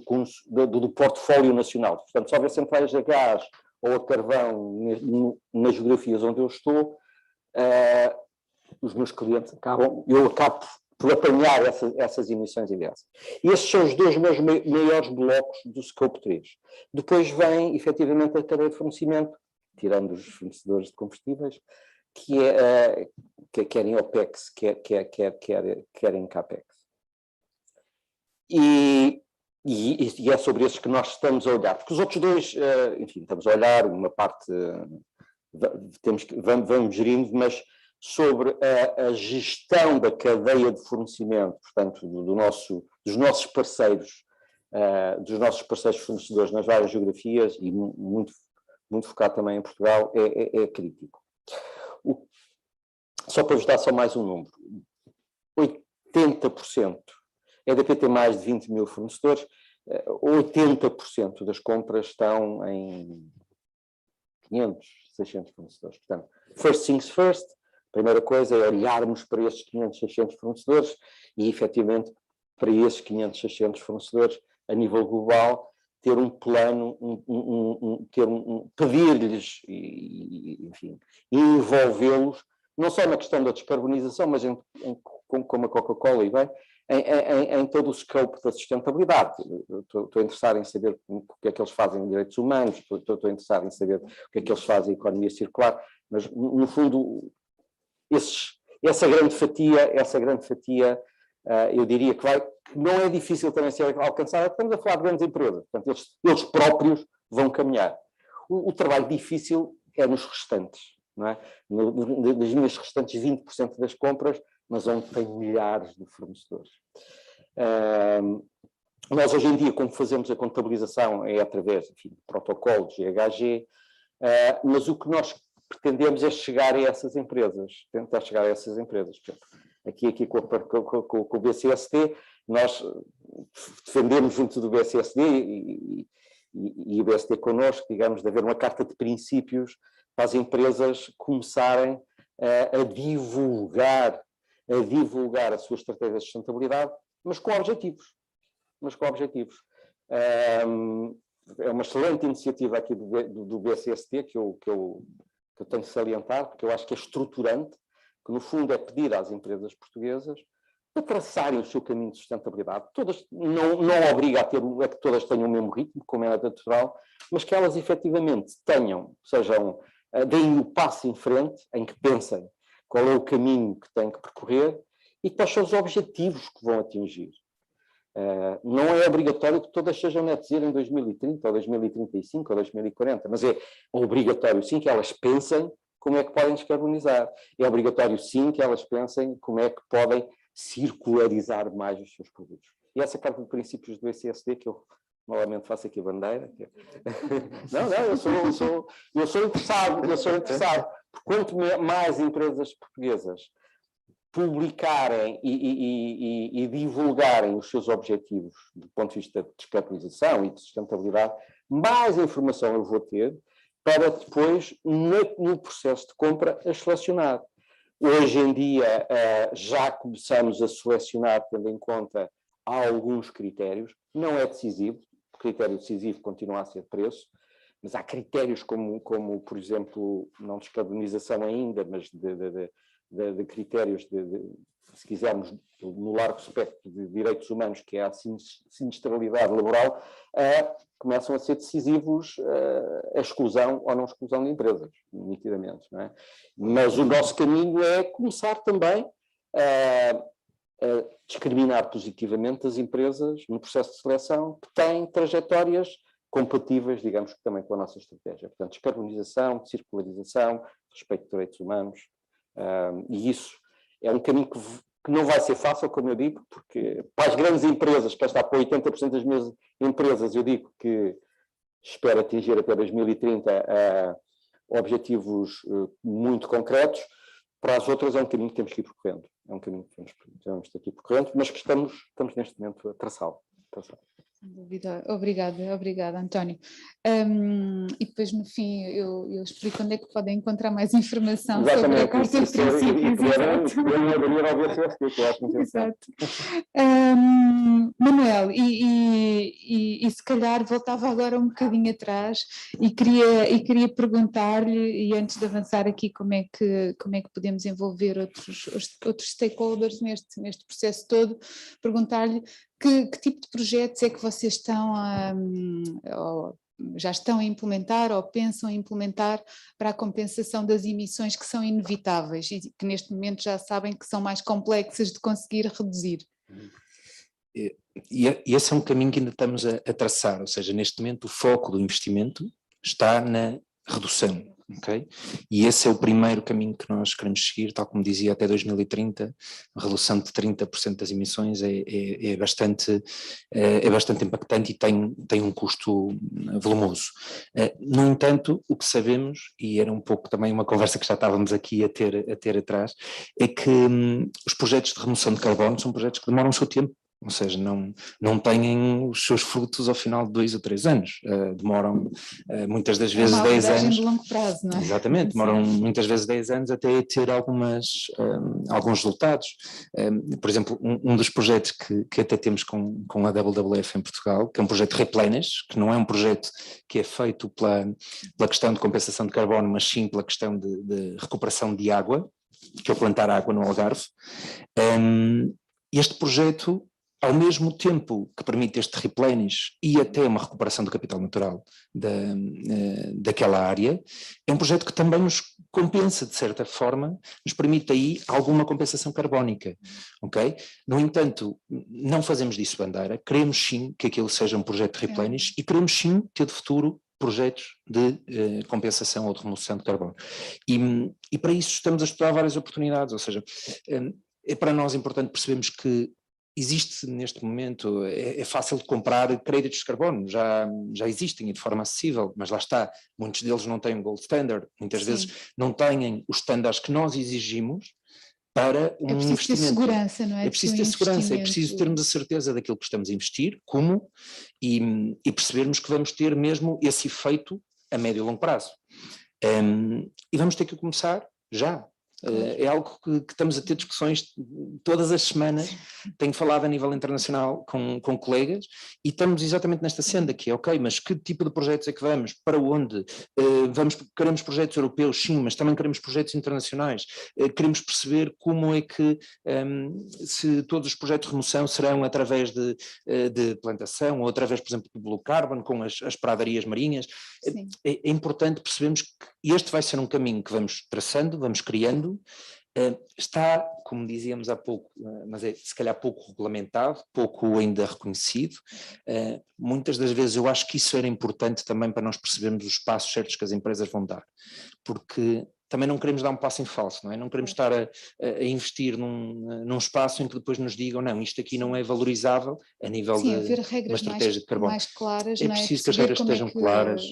portfólio nacional. Portanto, se houver centrais a gás ou a carvão nas geografias onde eu estou, os meus clientes eu acabo por apanhar essas emissões inversas. E esses são os dois meus maiores blocos do Scope 3. Depois vem, efetivamente, a cadeia de fornecimento, tirando os fornecedores de combustíveis, que é quer em OPEX, quer em CAPEX. E é sobre esses que nós estamos a olhar, porque os outros dois, enfim, estamos a olhar uma parte, vamos gerindo, mas sobre a gestão da cadeia de fornecimento, portanto, dos nossos parceiros fornecedores nas várias geografias e muito focado também em Portugal, é crítico. Só para vos dar só mais um número, 80%, a EDP tem mais de 20 mil fornecedores, 80% das compras estão em 500, 600 fornecedores. Portanto, first things first, a primeira coisa é olharmos para esses 500, 600 fornecedores e, efetivamente, para esses 500, 600 fornecedores, a nível global, ter um plano, pedir-lhes, enfim, envolvê-los, não só na questão da descarbonização, mas como a Coca-Cola e bem, em todo o scope da sustentabilidade. Estou interessado em saber o que é que eles fazem em direitos humanos, estou interessado em saber o que é que eles fazem em economia circular, mas, no fundo, essa grande fatia, eu diria que não é difícil também ser alcançada, estamos a falar de grandes empresas, portanto, eles próprios vão caminhar. O trabalho difícil é nos restantes, não é? Nas minhas restantes 20% das compras, mas onde tem milhares de fornecedores. Nós hoje em dia, como fazemos a contabilização, é através, enfim, de protocolos, GHG, mas o que nós pretendemos é chegar a essas empresas, tentar chegar a essas empresas. Aqui com o BCSD, nós defendemos junto do BCSD e o BSD connosco, digamos, de haver uma carta de princípios para as empresas começarem a divulgar a divulgar a sua estratégia de sustentabilidade, mas com objetivos. É uma excelente iniciativa aqui do BCST que eu tenho que salientar, porque eu acho que é estruturante, que no fundo é pedir às empresas portuguesas para traçarem o seu caminho de sustentabilidade. Todas, não obriga a que todas tenham o mesmo ritmo, como é natural, mas que elas efetivamente deem o passo em frente, em que pensem qual é o caminho que têm que percorrer e quais são os objetivos que vão atingir. Não é obrigatório que todas sejam net zero em 2030, ou 2035, ou 2040, mas é obrigatório sim que elas pensem como é que podem descarbonizar. É obrigatório sim que elas pensem como é que podem circularizar mais os seus produtos. E essa parte de princípios do ECSD, que eu novamente faço aqui a bandeira. Eu sou interessado, porque quanto mais empresas portuguesas publicarem e divulgarem os seus objetivos do ponto de vista de descarbonização e de sustentabilidade, mais informação eu vou ter para depois, no processo de compra, a selecionar. Hoje em dia já começamos a selecionar tendo em conta alguns critérios, não é decisivo, o critério decisivo continua a ser preço, mas há critérios como por exemplo, não descarbonização ainda, mas de critérios, se quisermos, no largo espectro de direitos humanos, que é a sinistralidade laboral, começam a ser decisivos a exclusão ou não exclusão de empresas, nitidamente. Não é? Mas o nosso caminho é começar também a discriminar positivamente as empresas no processo de seleção que têm trajetórias compatíveis, digamos que também com a nossa estratégia. Portanto, descarbonização, circularização, respeito de direitos humanos, e isso é um caminho que não vai ser fácil, como eu digo, porque para as grandes empresas, para estar para 80% das minhas empresas, eu digo que espero atingir até 2030 objetivos muito concretos. Para as outras é um caminho que temos que ir percorrendo. É um caminho que temos que ir percorrendo, mas que estamos neste momento a traçá-lo. Obrigada, António. E depois no fim eu explico onde é que podem encontrar mais informação sobre a Carta de Princípios. Exato. Manuel, e se calhar voltava agora um bocadinho atrás e queria perguntar-lhe, e antes de avançar aqui, como é que podemos envolver outros stakeholders neste processo todo, perguntar-lhe que tipo de projetos é que vocês já estão a implementar ou pensam em implementar para a compensação das emissões que são inevitáveis e que neste momento já sabem que são mais complexas de conseguir reduzir? E esse é um caminho que ainda estamos a traçar, ou seja, neste momento o foco do investimento está na redução, ok? E esse é o primeiro caminho que nós queremos seguir, tal como dizia, até 2030, a redução de 30% das emissões é bastante impactante e tem um custo volumoso. No entanto, o que sabemos, e era um pouco também uma conversa que já estávamos aqui a ter atrás, é que os projetos de remoção de carbono são projetos que demoram o seu tempo. Ou seja, não têm os seus frutos ao final de 2 ou 3 anos, demoram muitas das vezes 10 anos. De longo prazo, não é? Exatamente, demoram muitas vezes 10 anos até ter alguns resultados. Por exemplo, um dos projetos que até temos com a WWF em Portugal, que é um projeto Replenish, que não é um projeto que é feito pela questão de compensação de carbono, mas sim pela questão de recuperação de água, que é o plantar água no Algarve. Este projeto, ao mesmo tempo que permite este replenish e até uma recuperação do capital natural daquela área, é um projeto que também nos compensa, de certa forma, nos permite aí alguma compensação carbónica, ok? No entanto, não fazemos disso bandeira, queremos sim que aquilo seja um projeto de replenish e queremos sim ter de futuro projetos de compensação ou de remoção de carbono. E para isso estamos a estudar várias oportunidades, ou seja, é para nós importante percebermos que existe neste momento, é fácil de comprar créditos de carbono, já existem e de forma acessível, mas lá está, muitos deles não têm um gold standard, muitas vezes não têm os standards que nós exigimos para um investimento. É preciso ter segurança, não é? É preciso ter segurança, é preciso termos a certeza daquilo que estamos a investir, como, e percebermos que vamos ter mesmo esse efeito a médio e longo prazo. E vamos ter que começar já. É algo que estamos a ter discussões todas as semanas, tenho falado a nível internacional com colegas e estamos exatamente nesta senda que é, ok, mas que tipo de projetos é que vamos, para onde? Queremos projetos europeus, sim, mas também queremos projetos internacionais, queremos perceber como é que, se todos os projetos de remoção serão através de plantação ou através, por exemplo, do Blue Carbon, com as pradarias marinhas. É importante percebermos que este vai ser um caminho que vamos traçando, vamos criando. Está, como dizíamos há pouco, mas é se calhar pouco regulamentado, pouco ainda reconhecido. Muitas das vezes eu acho que isso era importante também para nós percebermos os passos certos que as empresas vão dar, porque também não queremos dar um passo em falso, não é? Não queremos estar a investir num espaço em que depois nos digam, não, isto aqui não é valorizável a nível de uma estratégia de carbono. Mais claras, é preciso que as regras estejam claras,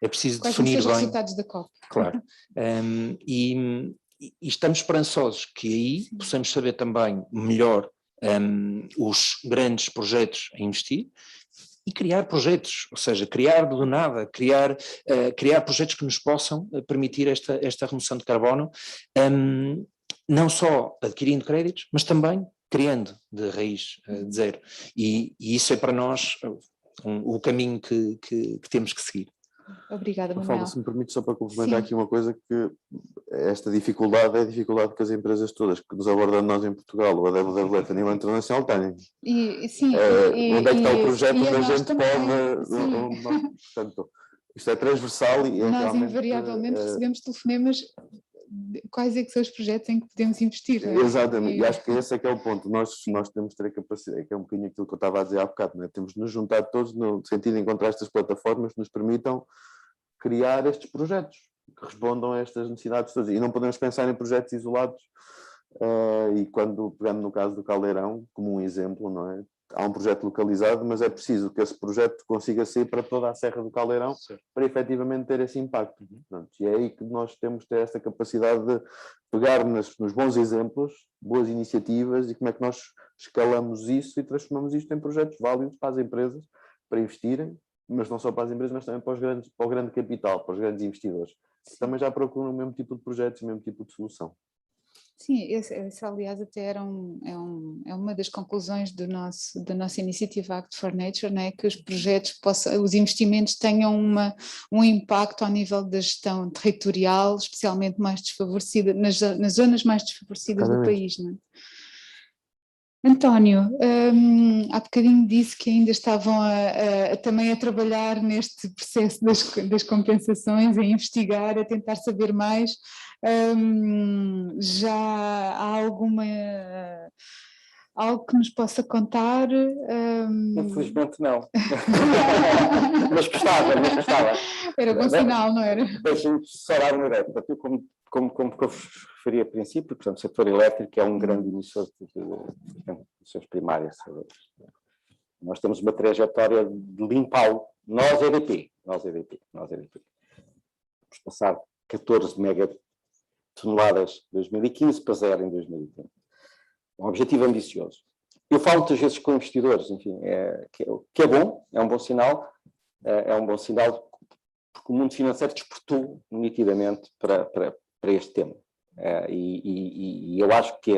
é preciso definir bem. Os resultados da COP. Claro. E estamos esperançosos que aí possamos saber também melhor os grandes projetos a investir e criar projetos, ou seja, criar do nada, criar projetos que nos possam permitir esta remoção de carbono, não só adquirindo créditos, mas também criando de raiz de zero. E isso é para nós o caminho que temos que seguir. Obrigada, Manuel. Se me permite, só para complementar aqui uma coisa, que esta dificuldade é a dificuldade que as empresas todas que nos abordam nós em Portugal, ou a WWF a nível internacional, têm. Onde é que está o projeto onde a gente pode... Portanto, isto é transversal e é nós invariavelmente recebemos telefonemas de quais é que são os projetos em que podemos investir. Exatamente, e acho que esse é que é o ponto. Nós temos de ter a capacidade, que é um bocadinho aquilo que eu estava a dizer há bocado, não é? Temos de nos juntar todos no sentido de encontrar estas plataformas que nos permitam criar estes projetos, que respondam a estas necessidades todas. E não podemos pensar em projetos isolados, e quando pegando no caso do Caldeirão, como um exemplo, não é? Há um projeto localizado, mas é preciso que esse projeto consiga ser para toda a Serra do Caldeirão, para efetivamente ter esse impacto. Portanto, e é aí que nós temos de ter esta capacidade de pegar nos bons exemplos, boas iniciativas, e como é que nós escalamos isso e transformamos isto em projetos válidos para as empresas, para investirem, mas não só para as empresas, mas também para o grande capital, para os grandes investidores, que também já procuram o mesmo tipo de projetos, o mesmo tipo de solução. Sim, esse aliás até é uma das conclusões da nossa iniciativa Act for Nature, não é? Que os projetos os investimentos tenham um impacto ao nível da gestão territorial, especialmente mais desfavorecida, nas zonas mais desfavorecidas do país, não é? António, há bocadinho disse que ainda estavam também a trabalhar neste processo das compensações, a investigar, a tentar saber mais. Já há algo que nos possa contar? Infelizmente não. mas gostava. Era bom sinal, não era? Deixem-me só dar uma ideia. Portanto, como eu vos referi a princípio, portanto, o setor elétrico é um grande emissor de emissões primárias. Nós temos uma trajetória de limpá-lo. Nós, EDP. Vamos passar 14 megatoneladas em 2015 para 0 em 2020. Um objetivo ambicioso. Eu falo muitas vezes com investidores, enfim, que é bom, é um bom sinal, porque o mundo financeiro despertou nitidamente para este tema. E eu acho que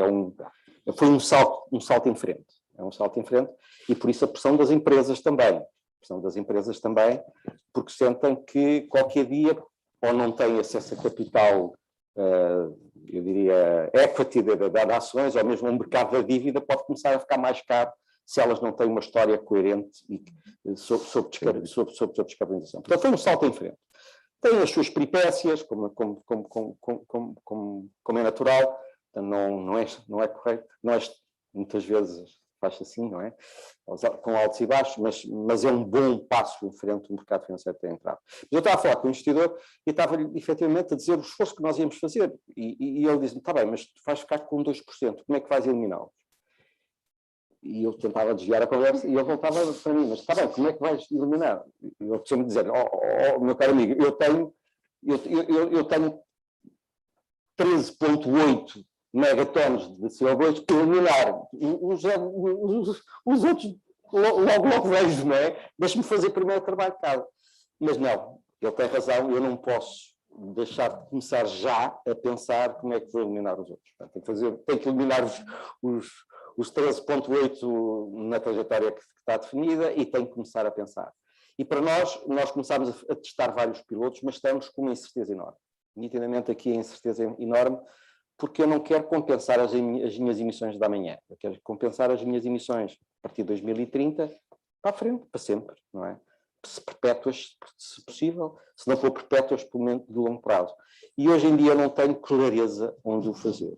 foi um salto em frente. É um salto em frente, e por isso a pressão das empresas também. Porque sentem que qualquer dia ou não têm acesso a capital, eu diria, equity de ações, ou mesmo um mercado da dívida pode começar a ficar mais caro se elas não têm uma história coerente sobre descarbonização. Portanto, foi um salto em frente. Tem as suas peripécias, como é natural, não é correto, muitas vezes faz assim, não é? Com altos e baixos, mas é um bom passo em frente do mercado financeiro ter entrado. Mas eu estava a falar com o investidor e estava efetivamente a dizer o esforço que nós íamos fazer. E ele disse-me, está bem, mas tu vais ficar com 2%, como é que vais eliminá-los? E eu tentava desviar a conversa e ele voltava para mim, mas está bem, como é que vais eliminar? E eu precisava dizer, meu caro amigo, eu tenho 13,8 megatones de CO2 para eliminar. Os outros logo vejo, não é? Deixa-me fazer primeiro o trabalho de casa. Mas não, ele tem razão, eu não posso deixar de começar já a pensar como é que vou eliminar os outros. Portanto, tem que eliminar os 13,8 na trajetória que está definida e tem que começar a pensar. E para nós começámos a testar vários pilotos, mas estamos com uma incerteza enorme. Nitidamente aqui a incerteza enorme, porque eu não quero compensar as minhas emissões da manhã. Eu quero compensar as minhas emissões a partir de 2030 para a frente, para sempre, não é? Se perpétuas, se possível, se não for perpétuas, pelo menos de longo prazo. E hoje em dia não tenho clareza onde o fazer.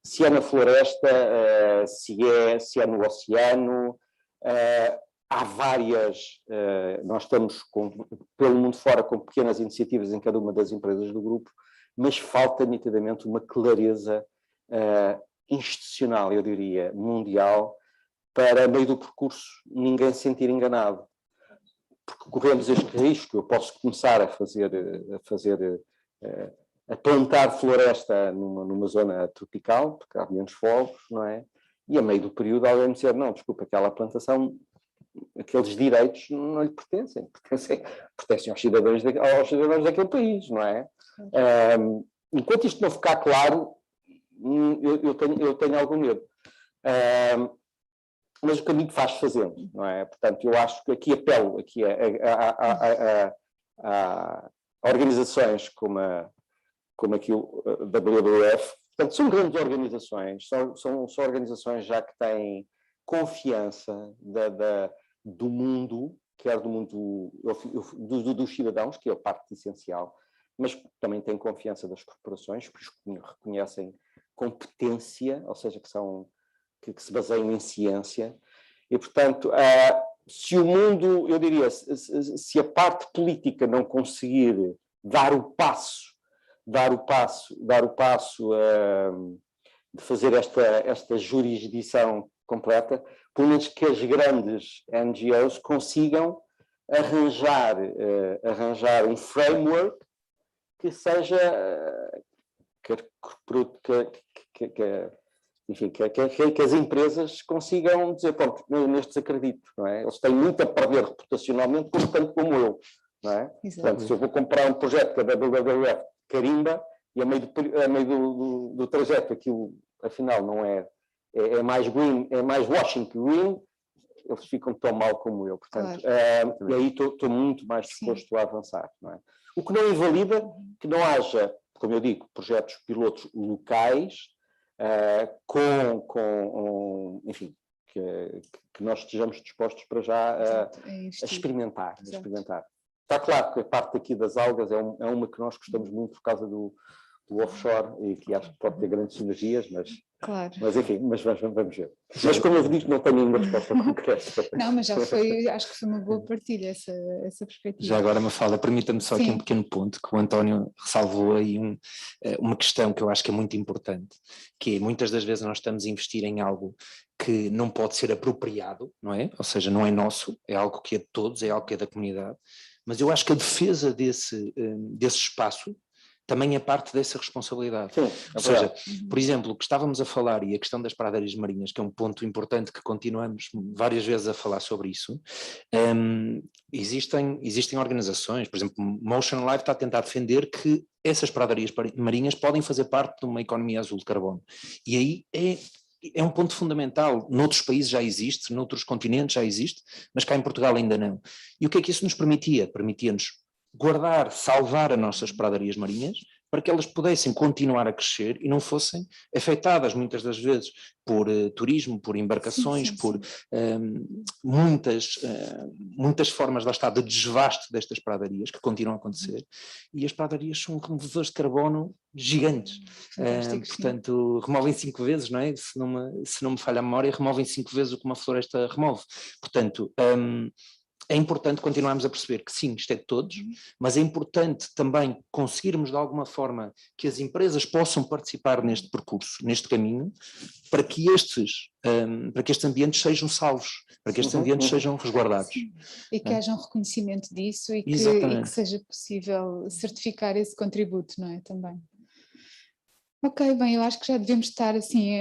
Se é na floresta, se é no oceano, há várias, nós estamos pelo mundo fora com pequenas iniciativas em cada uma das empresas do grupo, mas falta nitidamente uma clareza institucional, eu diria, mundial, para, meio do percurso, ninguém se sentir enganado. Porque corremos este risco, eu posso começar a plantar floresta numa zona tropical, porque há menos fogos, não é? E a meio do período alguém me dizer, não, desculpa, aquela plantação, aqueles direitos não lhe pertencem aos cidadãos daquele país, não é? Enquanto isto não ficar claro, eu tenho algum medo. Mas o caminho faz fazendo, não é? Portanto, eu acho que aqui apelo a organizações como aqui o WWF, portanto, são grandes organizações, são organizações já que têm confiança do mundo, quer do mundo dos cidadãos, que é a parte essencial, mas também têm confiança das corporações, que reconhecem competência, ou seja, que se baseiam em ciência, e, portanto, se o mundo, eu diria, se a parte política não conseguir dar o passo de fazer esta jurisdição completa, pelo menos que as grandes NGOs consigam arranjar um framework que seja enfim, que as empresas consigam dizer, pronto, nestes acredito, não é? Eles têm muito a perder reputacionalmente, tanto como eu, não é? Portanto, se eu vou comprar um projeto que a WWF carimba e a meio do trajeto aquilo, afinal, não é mais green, é mais washing que green, eles ficam tão mal como eu, portanto, claro. E aí estou muito mais disposto a avançar, não é? O que não invalida que não haja, como eu digo, projetos pilotos locais, enfim, que nós estejamos dispostos para já a experimentar. Está claro que a parte aqui das algas é uma que nós gostamos muito por causa do offshore e que acho que pode ter grandes sinergias, mas enfim, mas vamos ver. Mas como eu disse, não tenho nenhuma resposta concreta. Não, mas acho que foi uma boa partilha essa perspectiva. Já agora, Mafalda, permita-me só aqui um pequeno ponto, que o António ressalvou aí uma questão que eu acho que é muito importante, que é, muitas das vezes nós estamos a investir em algo que não pode ser apropriado, não é? Ou seja, não é nosso, é algo que é de todos, é algo que é da comunidade, mas eu acho que a defesa desse espaço também é parte dessa responsabilidade. Sim, ou seja, por exemplo, o que estávamos a falar e a questão das pradarias marinhas, que é um ponto importante que continuamos várias vezes a falar sobre isso, existem organizações, por exemplo, Motion Life está a tentar defender que essas pradarias marinhas podem fazer parte de uma economia azul de carbono. E aí é um ponto fundamental. Noutros países já existe, noutros continentes já existe, mas cá em Portugal ainda não. E o que é que isso nos permitia? Permitia-nos guardar, salvar as nossas pradarias marinhas para que elas pudessem continuar a crescer e não fossem afetadas muitas das vezes por turismo, por embarcações, por muitas formas de desvaste destas pradarias que continuam a acontecer, e as pradarias são removedores de carbono gigantes, portanto removem 5 vezes, não é? Se não me falha a memória, removem 5 vezes o que uma floresta remove, portanto é importante continuarmos a perceber que sim, isto é de todos, mas é importante também conseguirmos de alguma forma que as empresas possam participar neste percurso, neste caminho, para que estes ambientes sejam salvos, para que estes ambientes sejam resguardados. E que haja um reconhecimento disso e que seja possível certificar esse contributo, não é? Também. Ok, bem, eu acho que já devemos estar assim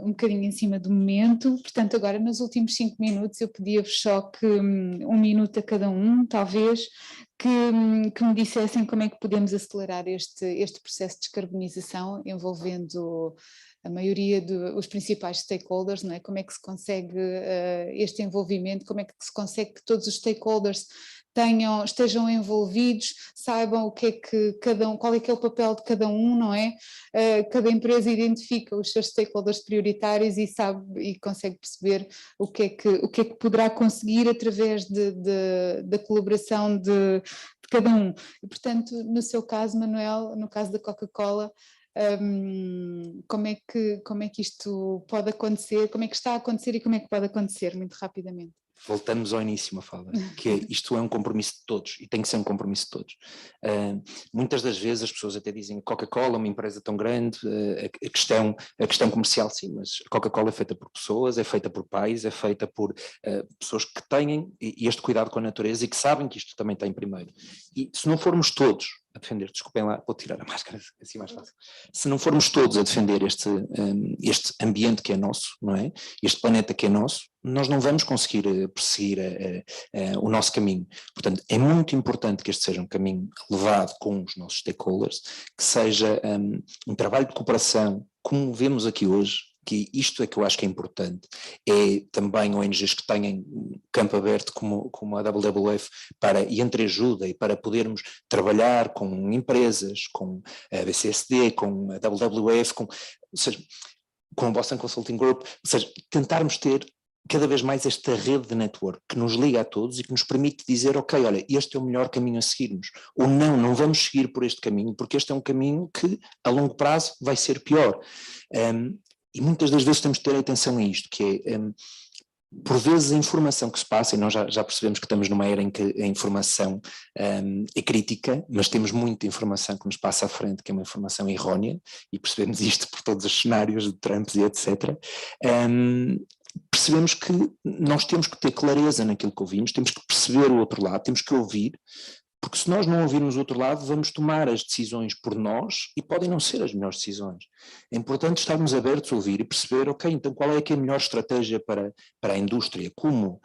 um bocadinho em cima do momento, portanto agora nos últimos 5 minutos eu pedia-vos só que 1 minuto a cada um, talvez, que me dissessem como é que podemos acelerar este processo de descarbonização, envolvendo a maioria dos principais stakeholders, não é? Como é que se consegue este envolvimento, como é que se consegue que todos os stakeholders estejam envolvidos, saibam o que é que qual é que é o papel de cada um, não é? Cada empresa identifica os seus stakeholders prioritários e sabe e consegue perceber o que é que poderá conseguir através da colaboração de cada um. E, portanto, no seu caso, Manuel, no caso da Coca-Cola, como é que isto pode acontecer, como é que está a acontecer e como é que pode acontecer, muito rapidamente? Voltamos ao início, Mafalda, que é, isto é um compromisso de todos e tem que ser um compromisso de todos. Muitas das vezes as pessoas até dizem Coca-Cola é uma empresa tão grande, a questão comercial sim, mas a Coca-Cola é feita por pessoas, é feita por pais, é feita por pessoas que têm este cuidado com a natureza e que sabem que isto também tem primeiro. E se não formos todos a defender, desculpem lá, vou tirar a máscara assim mais fácil, se não formos todos a defender este ambiente que é nosso, não é? Este planeta que é nosso, nós não vamos conseguir perseguir o nosso caminho. Portanto, é muito importante que este seja um caminho levado com os nossos stakeholders, que seja um trabalho de cooperação, como vemos aqui hoje, que isto é que eu acho que é importante, é também ONGs que tenham campo aberto como a WWF para e entreajuda e para podermos trabalhar com empresas, com a BCSD, com a WWF, ou seja, com a Boston Consulting Group, ou seja, tentarmos ter cada vez mais esta rede de network que nos liga a todos e que nos permite dizer, ok, olha, este é o melhor caminho a seguirmos, ou não vamos seguir por este caminho, porque este é um caminho que a longo prazo vai ser pior. E muitas das vezes temos de ter atenção a isto, que é, por vezes a informação que se passa, e nós já percebemos que estamos numa era em que a informação é crítica, mas temos muita informação que nos passa à frente, que é uma informação errónea, e percebemos isto por todos os cenários de Trump e etc., percebemos que nós temos que ter clareza naquilo que ouvimos, temos que perceber o outro lado, temos que ouvir, porque se nós não ouvirmos o outro lado, vamos tomar as decisões por nós e podem não ser as melhores decisões. É importante estarmos abertos a ouvir e perceber, ok, então qual é que é a melhor estratégia para a indústria, como?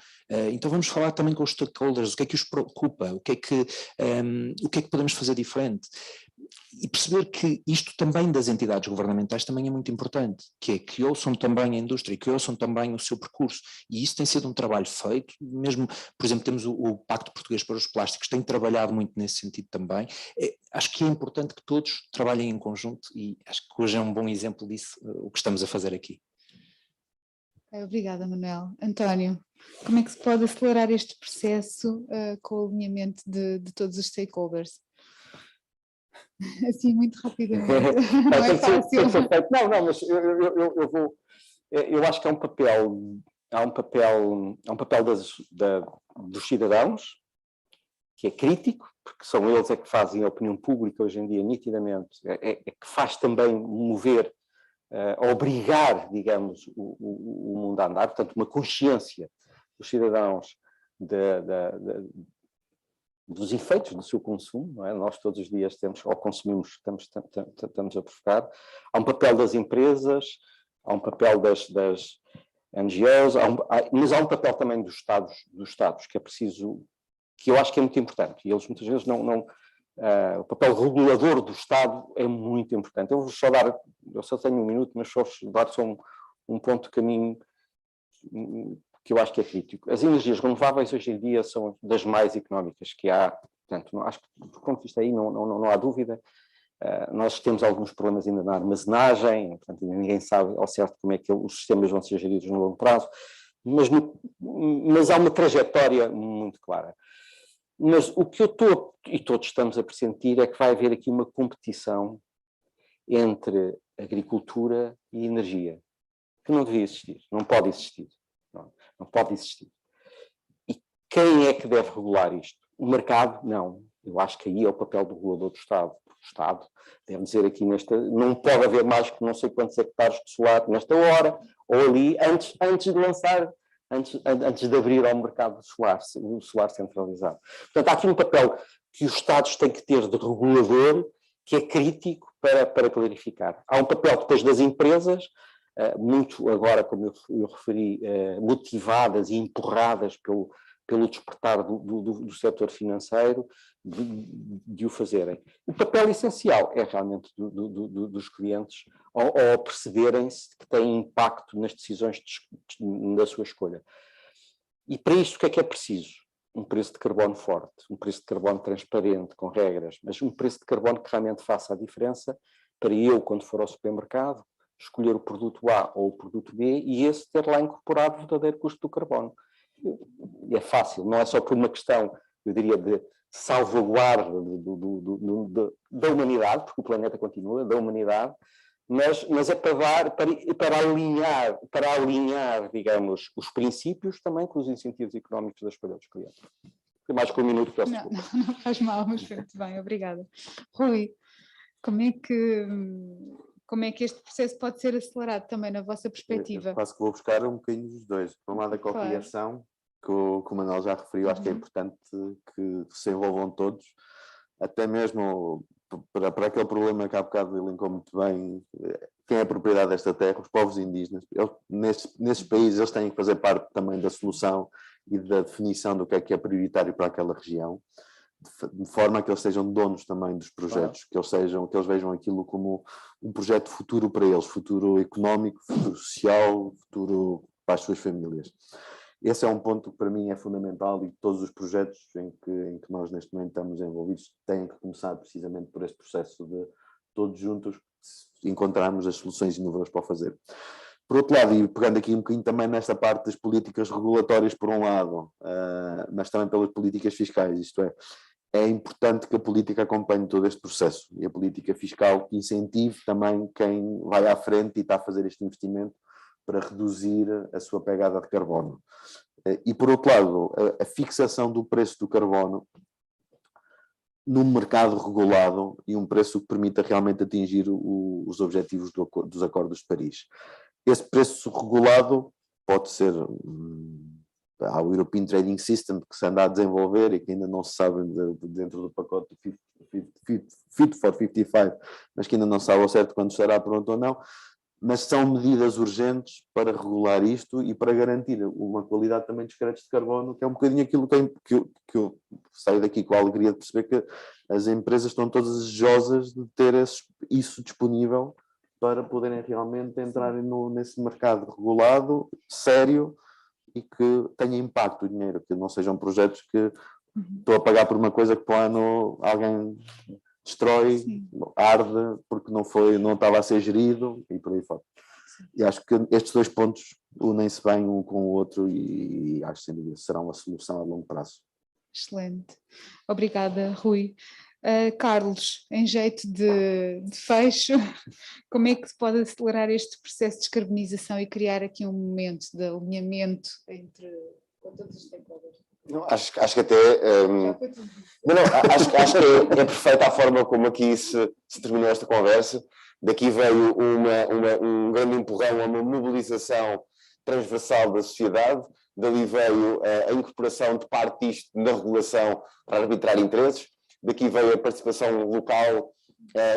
Então vamos falar também com os stakeholders, o que é que os preocupa, o que é que podemos fazer diferente. E perceber que isto também das entidades governamentais também é muito importante, que é que ouçam também a indústria, que ouçam também o seu percurso, e isso tem sido um trabalho feito, mesmo, por exemplo, temos o Pacto Português para os Plásticos, tem trabalhado muito nesse sentido também. Acho que é importante que todos trabalhem em conjunto e acho que hoje é um bom exemplo disso, o que estamos a fazer aqui. Obrigada, Manuel. António, como é que se pode acelerar este processo com o alinhamento de todos os stakeholders? Assim, muito rapidamente. Não é fácil. Não, mas eu acho que há um papel dos cidadãos, que é crítico, porque são eles que fazem a opinião pública hoje em dia, nitidamente, que faz também mover, obrigar, digamos, o mundo a andar, portanto, uma consciência dos cidadãos dos efeitos do seu consumo, não é? Nós todos os dias temos, ou consumimos, estamos a provocar. Há um papel das empresas, há um papel das NGOs, mas há um papel também dos Estados, que é preciso, que eu acho que é muito importante, e eles muitas vezes o papel regulador do Estado é muito importante. Eu só tenho um minuto, mas só dar um ponto de caminho que eu acho que é crítico. As energias renováveis hoje em dia são das mais económicas que há, portanto, acho que do ponto de vista aí não há dúvida. Nós temos alguns problemas ainda na armazenagem, portanto, ninguém sabe ao certo como é que os sistemas vão ser geridos no longo prazo, mas há uma trajetória muito clara. Mas o que eu estou, e todos estamos a pressentir, é que vai haver aqui uma competição entre agricultura e energia, que não devia existir, não pode existir. Não pode existir. E quem é que deve regular isto? O mercado? Não. Eu acho que aí é o papel do regulador do Estado. O Estado deve dizer aqui não pode haver mais que não sei quantos hectares de solar nesta hora, ou ali, antes de lançar, antes de abrir ao mercado o solar centralizado. Portanto, há aqui um papel que os Estados têm que ter de regulador, que é crítico para clarificar. Há um papel depois das empresas, muito agora, como eu referi, motivadas e empurradas pelo despertar do setor financeiro, de o fazerem. O papel essencial é realmente dos clientes ao perceberem-se que têm impacto nas decisões da sua escolha. E para isso o que é preciso? Um preço de carbono forte, um preço de carbono transparente, com regras, mas um preço de carbono que realmente faça a diferença para eu, quando for ao supermercado, escolher o produto A ou o produto B e esse ter lá incorporado o verdadeiro custo do carbono. E é fácil, não é só por uma questão, eu diria, de salvaguarda da humanidade, porque o planeta continua, da humanidade, mas é para alinhar, digamos, os princípios também com os incentivos económicos da escolha dos clientes. Tem mais que um minuto, peço desculpa. Não faz mal, mas foi muito bem, obrigada. Rui, como é que este processo pode ser acelerado também na vossa perspectiva? Eu quase que vou buscar um bocadinho dos dois. Por um lado, a co-criação, que o Manuel já referiu, acho que é importante que se envolvam todos, até mesmo para aquele problema que há bocado elencou muito bem, quem é a propriedade desta terra, os povos indígenas. Nesses países eles têm que fazer parte também da solução e da definição do que é prioritário para aquela região, de forma que eles sejam donos também dos projetos, que eles vejam aquilo como um projeto futuro para eles, futuro económico, futuro social, futuro para as suas famílias. Esse é um ponto que para mim é fundamental e todos os projetos em que nós neste momento estamos envolvidos têm que começar precisamente por este processo de todos juntos encontrarmos as soluções inovadoras para o fazer. Por outro lado, e pegando aqui um bocadinho também nesta parte das políticas regulatórias por um lado, mas também pelas políticas fiscais, isto é importante que a política acompanhe todo este processo e a política fiscal que incentive também quem vai à frente e está a fazer este investimento para reduzir a sua pegada de carbono. E por outro lado, a fixação do preço do carbono num mercado regulado e um preço que permita realmente atingir os objetivos dos Acordos de Paris. Esse preço regulado pode ser há o European Trading System que se anda a desenvolver e que ainda não se sabe dentro do pacote Fit for 55, mas que ainda não se sabe ao certo quando estará pronto ou não, mas são medidas urgentes para regular isto e para garantir uma qualidade também dos créditos de carbono, que é um bocadinho aquilo que eu saio daqui com a alegria de perceber que as empresas estão todas desejosas de ter isso disponível para poderem realmente entrar nesse mercado regulado, sério, e que tenha impacto o dinheiro, que não sejam projetos que estou a pagar por uma coisa que para o ano alguém destrói, arde, porque não estava a ser gerido e por aí fora. E acho que estes dois pontos unem-se bem um com o outro e acho que sem dúvida será uma solução a longo prazo. Excelente. Obrigada, Rui. Carlos, em jeito de fecho, como é que se pode acelerar este processo de descarbonização e criar aqui um momento de alinhamento com todos os stakeholders? Não, acho que até acho que é perfeita a forma como aqui se terminou esta conversa. Daqui veio um grande empurrão a uma mobilização transversal da sociedade, dali veio a incorporação de parte disto na regulação para arbitrar interesses, daqui veio a participação local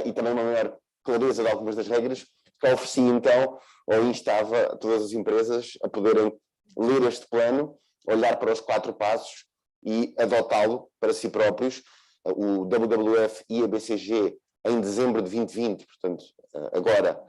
e também uma maior clareza de algumas das regras, que oferecia então, ou instava todas as empresas a poderem ler este plano, olhar para os 4 passos e adotá-lo para si próprios. O WWF e a BCG, em dezembro de 2020, portanto, agora,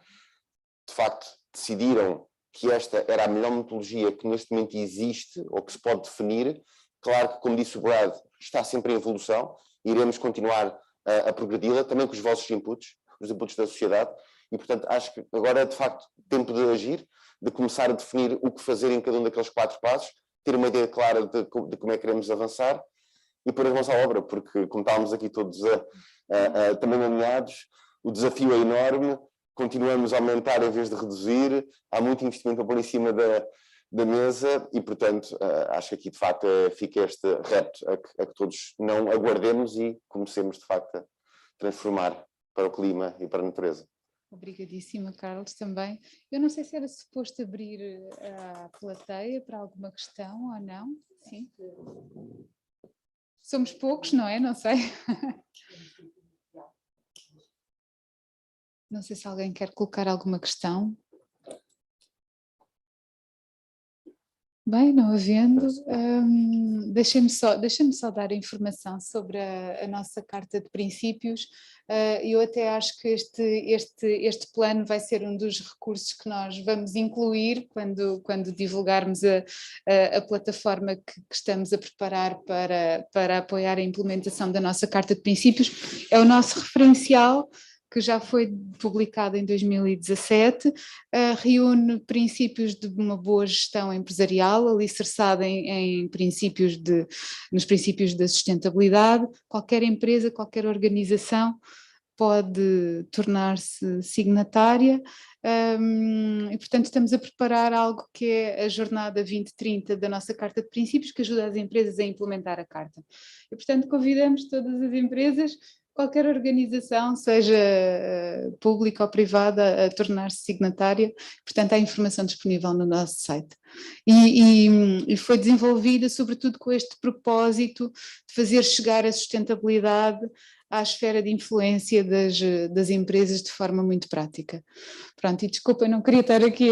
de facto, decidiram que esta era a melhor metodologia que neste momento existe, ou que se pode definir. Claro que, como disse o Brad, está sempre em evolução, iremos continuar a progredi-la, também com os vossos inputs, os inputs da sociedade, e, portanto, acho que agora é, de facto, tempo de agir, de começar a definir o que fazer em cada um daqueles 4 passos, ter uma ideia clara de como é que queremos avançar e pôr as mãos à obra, porque como estávamos aqui todos também alinhados, o desafio é enorme, continuamos a aumentar em vez de reduzir, há muito investimento a pôr em cima da mesa e, portanto, acho que aqui de facto fica este repto a que todos não aguardemos e comecemos de facto a transformar para o clima e para a natureza. Obrigadíssima, Carlos, também. Eu não sei se era suposto abrir a plateia para alguma questão ou não. Sim. Somos poucos, não é? Não sei. Não sei se alguém quer colocar alguma questão. Bem, não havendo, deixem-me só dar informação sobre a nossa Carta de Princípios. Eu até acho que este plano vai ser um dos recursos que nós vamos incluir quando divulgarmos a plataforma que estamos a preparar para apoiar a implementação da nossa Carta de Princípios. É o nosso referencial, que já foi publicado em 2017, reúne princípios de uma boa gestão empresarial, alicerçada nos princípios da sustentabilidade. Qualquer empresa, qualquer organização pode tornar-se signatária, e portanto estamos a preparar algo que é a Jornada 2030 da nossa Carta de Princípios, que ajuda as empresas a implementar a Carta. E portanto convidamos todas as empresas, qualquer organização, seja pública ou privada, a tornar-se signatária. Portanto, há informação disponível no nosso site. E foi desenvolvida sobretudo com este propósito de fazer chegar a sustentabilidade à esfera de influência das empresas de forma muito prática. Pronto, e desculpa, não queria estar aqui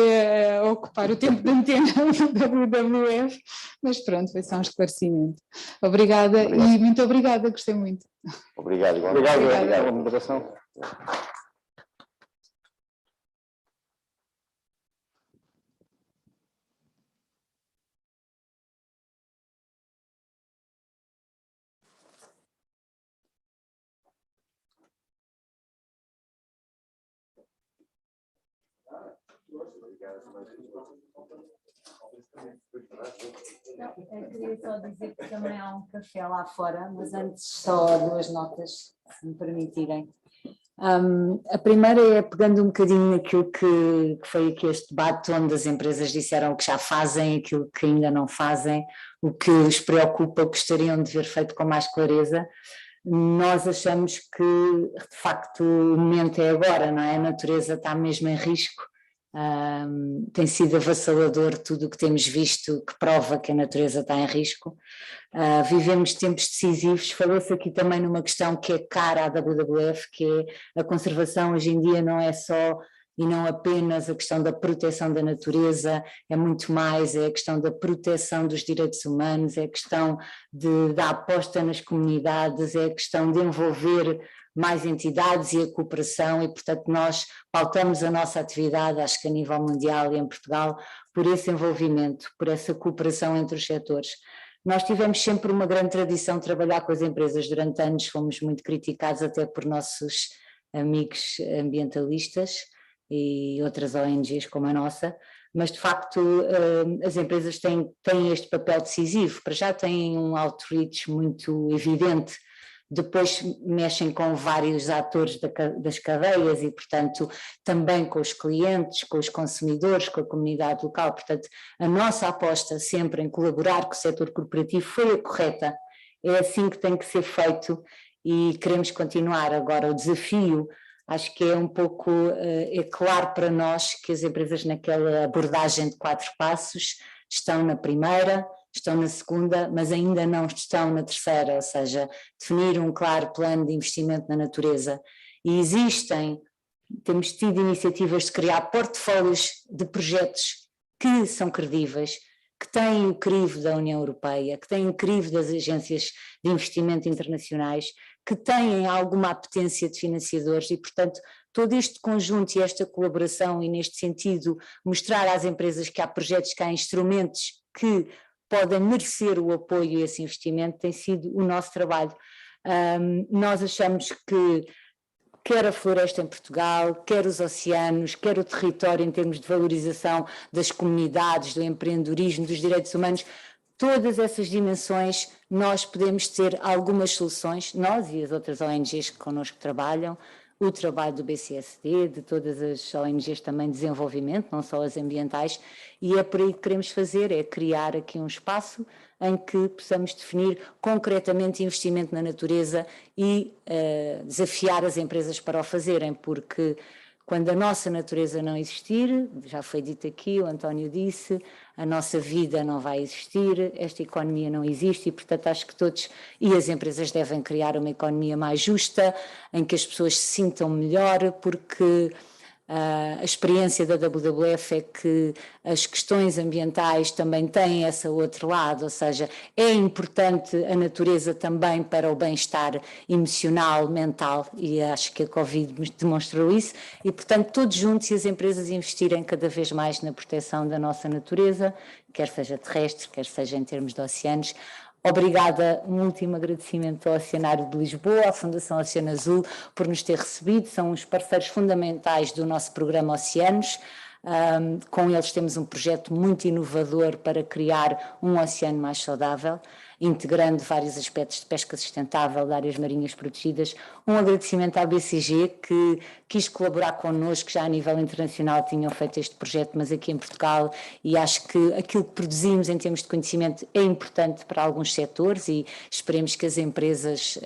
a ocupar o tempo de antena do WWF, mas pronto, foi só um esclarecimento. Obrigada e muito obrigada, gostei muito. Obrigado, igual. Obrigado pela moderação. Eu queria só dizer que também há um café lá fora, mas antes só 2 notas, se me permitirem. A primeira é pegando um bocadinho naquilo que foi aqui este debate, onde as empresas disseram que já fazem, aquilo que ainda não fazem, o que os preocupa, o que gostariam de ver feito com mais clareza. Nós achamos que, de facto, o momento é agora, não é? A natureza está mesmo em risco. Tem sido avassalador tudo o que temos visto que prova que a natureza está em risco. Vivemos tempos decisivos. Falou-se aqui também numa questão que é cara à WWF, que é a conservação. Hoje em dia não é só e não apenas a questão da proteção da natureza, é muito mais, é a questão da proteção dos direitos humanos, é a questão da aposta nas comunidades, é a questão de envolver mais entidades e a cooperação, e portanto nós pautamos a nossa atividade, acho que a nível mundial e em Portugal, por esse envolvimento, por essa cooperação entre os setores. Nós tivemos sempre uma grande tradição de trabalhar com as empresas durante anos, fomos muito criticados até por nossos amigos ambientalistas e outras ONGs como a nossa, mas de facto as empresas têm este papel decisivo, para já têm um outreach muito evidente, depois mexem com vários atores das cadeias e, portanto, também com os clientes, com os consumidores, com a comunidade local. Portanto, a nossa aposta sempre em colaborar com o setor corporativo foi a correta. É assim que tem que ser feito e queremos continuar. Agora, o desafio, acho que é um pouco, é claro para nós que as empresas naquela abordagem de 4 passos estão na primeira, estão na segunda, mas ainda não estão na terceira, ou seja, definir um claro plano de investimento na natureza. E temos tido iniciativas de criar portfólios de projetos que são credíveis, que têm o crivo da União Europeia, que têm o crivo das agências de investimento internacionais, que têm alguma apetência de financiadores e, portanto, todo este conjunto e esta colaboração e, neste sentido, mostrar às empresas que há projetos, que há instrumentos que podem merecer o apoio e esse investimento, tem sido o nosso trabalho. Nós achamos que quer a floresta em Portugal, quer os oceanos, quer o território em termos de valorização das comunidades, do empreendedorismo, dos direitos humanos, todas essas dimensões nós podemos ter algumas soluções, nós e as outras ONGs que connosco trabalham, o trabalho do BCSD, de todas as ONGs também de desenvolvimento, não só as ambientais, e é por aí que queremos fazer, é criar aqui um espaço em que possamos definir concretamente investimento na natureza e desafiar as empresas para o fazerem, porque quando a nossa natureza não existir, já foi dito aqui, o António disse, a nossa vida não vai existir, esta economia não existe e, portanto, acho que todos e as empresas devem criar uma economia mais justa, em que as pessoas se sintam melhor, porque A experiência da WWF é que as questões ambientais também têm esse outro lado, ou seja, é importante a natureza também para o bem-estar emocional, mental, e acho que a Covid demonstrou isso, e portanto todos juntos, e as empresas investirem cada vez mais na proteção da nossa natureza, quer seja terrestre, quer seja em termos de oceanos. Obrigada, um último agradecimento ao Oceanário de Lisboa, à Fundação Oceano Azul, por nos ter recebido, são os parceiros fundamentais do nosso programa Oceanos. Com eles temos um projeto muito inovador para criar um oceano mais saudável, integrando vários aspectos de pesca sustentável, de áreas marinhas protegidas. Um agradecimento à BCG, que quis colaborar connosco, já a nível internacional tinham feito este projeto, mas aqui em Portugal, e acho que aquilo que produzimos em termos de conhecimento é importante para alguns setores e esperemos que as empresas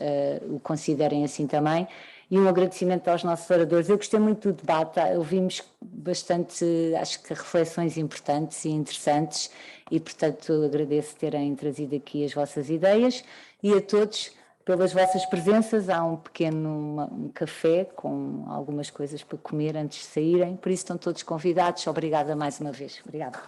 o considerem assim também. E um agradecimento aos nossos oradores. Eu gostei muito do debate, ouvimos bastante, acho que reflexões importantes e interessantes e, portanto, agradeço terem trazido aqui as vossas ideias e a todos pelas vossas presenças. Há um pequeno café com algumas coisas para comer antes de saírem, por isso estão todos convidados. Obrigada mais uma vez. Obrigada.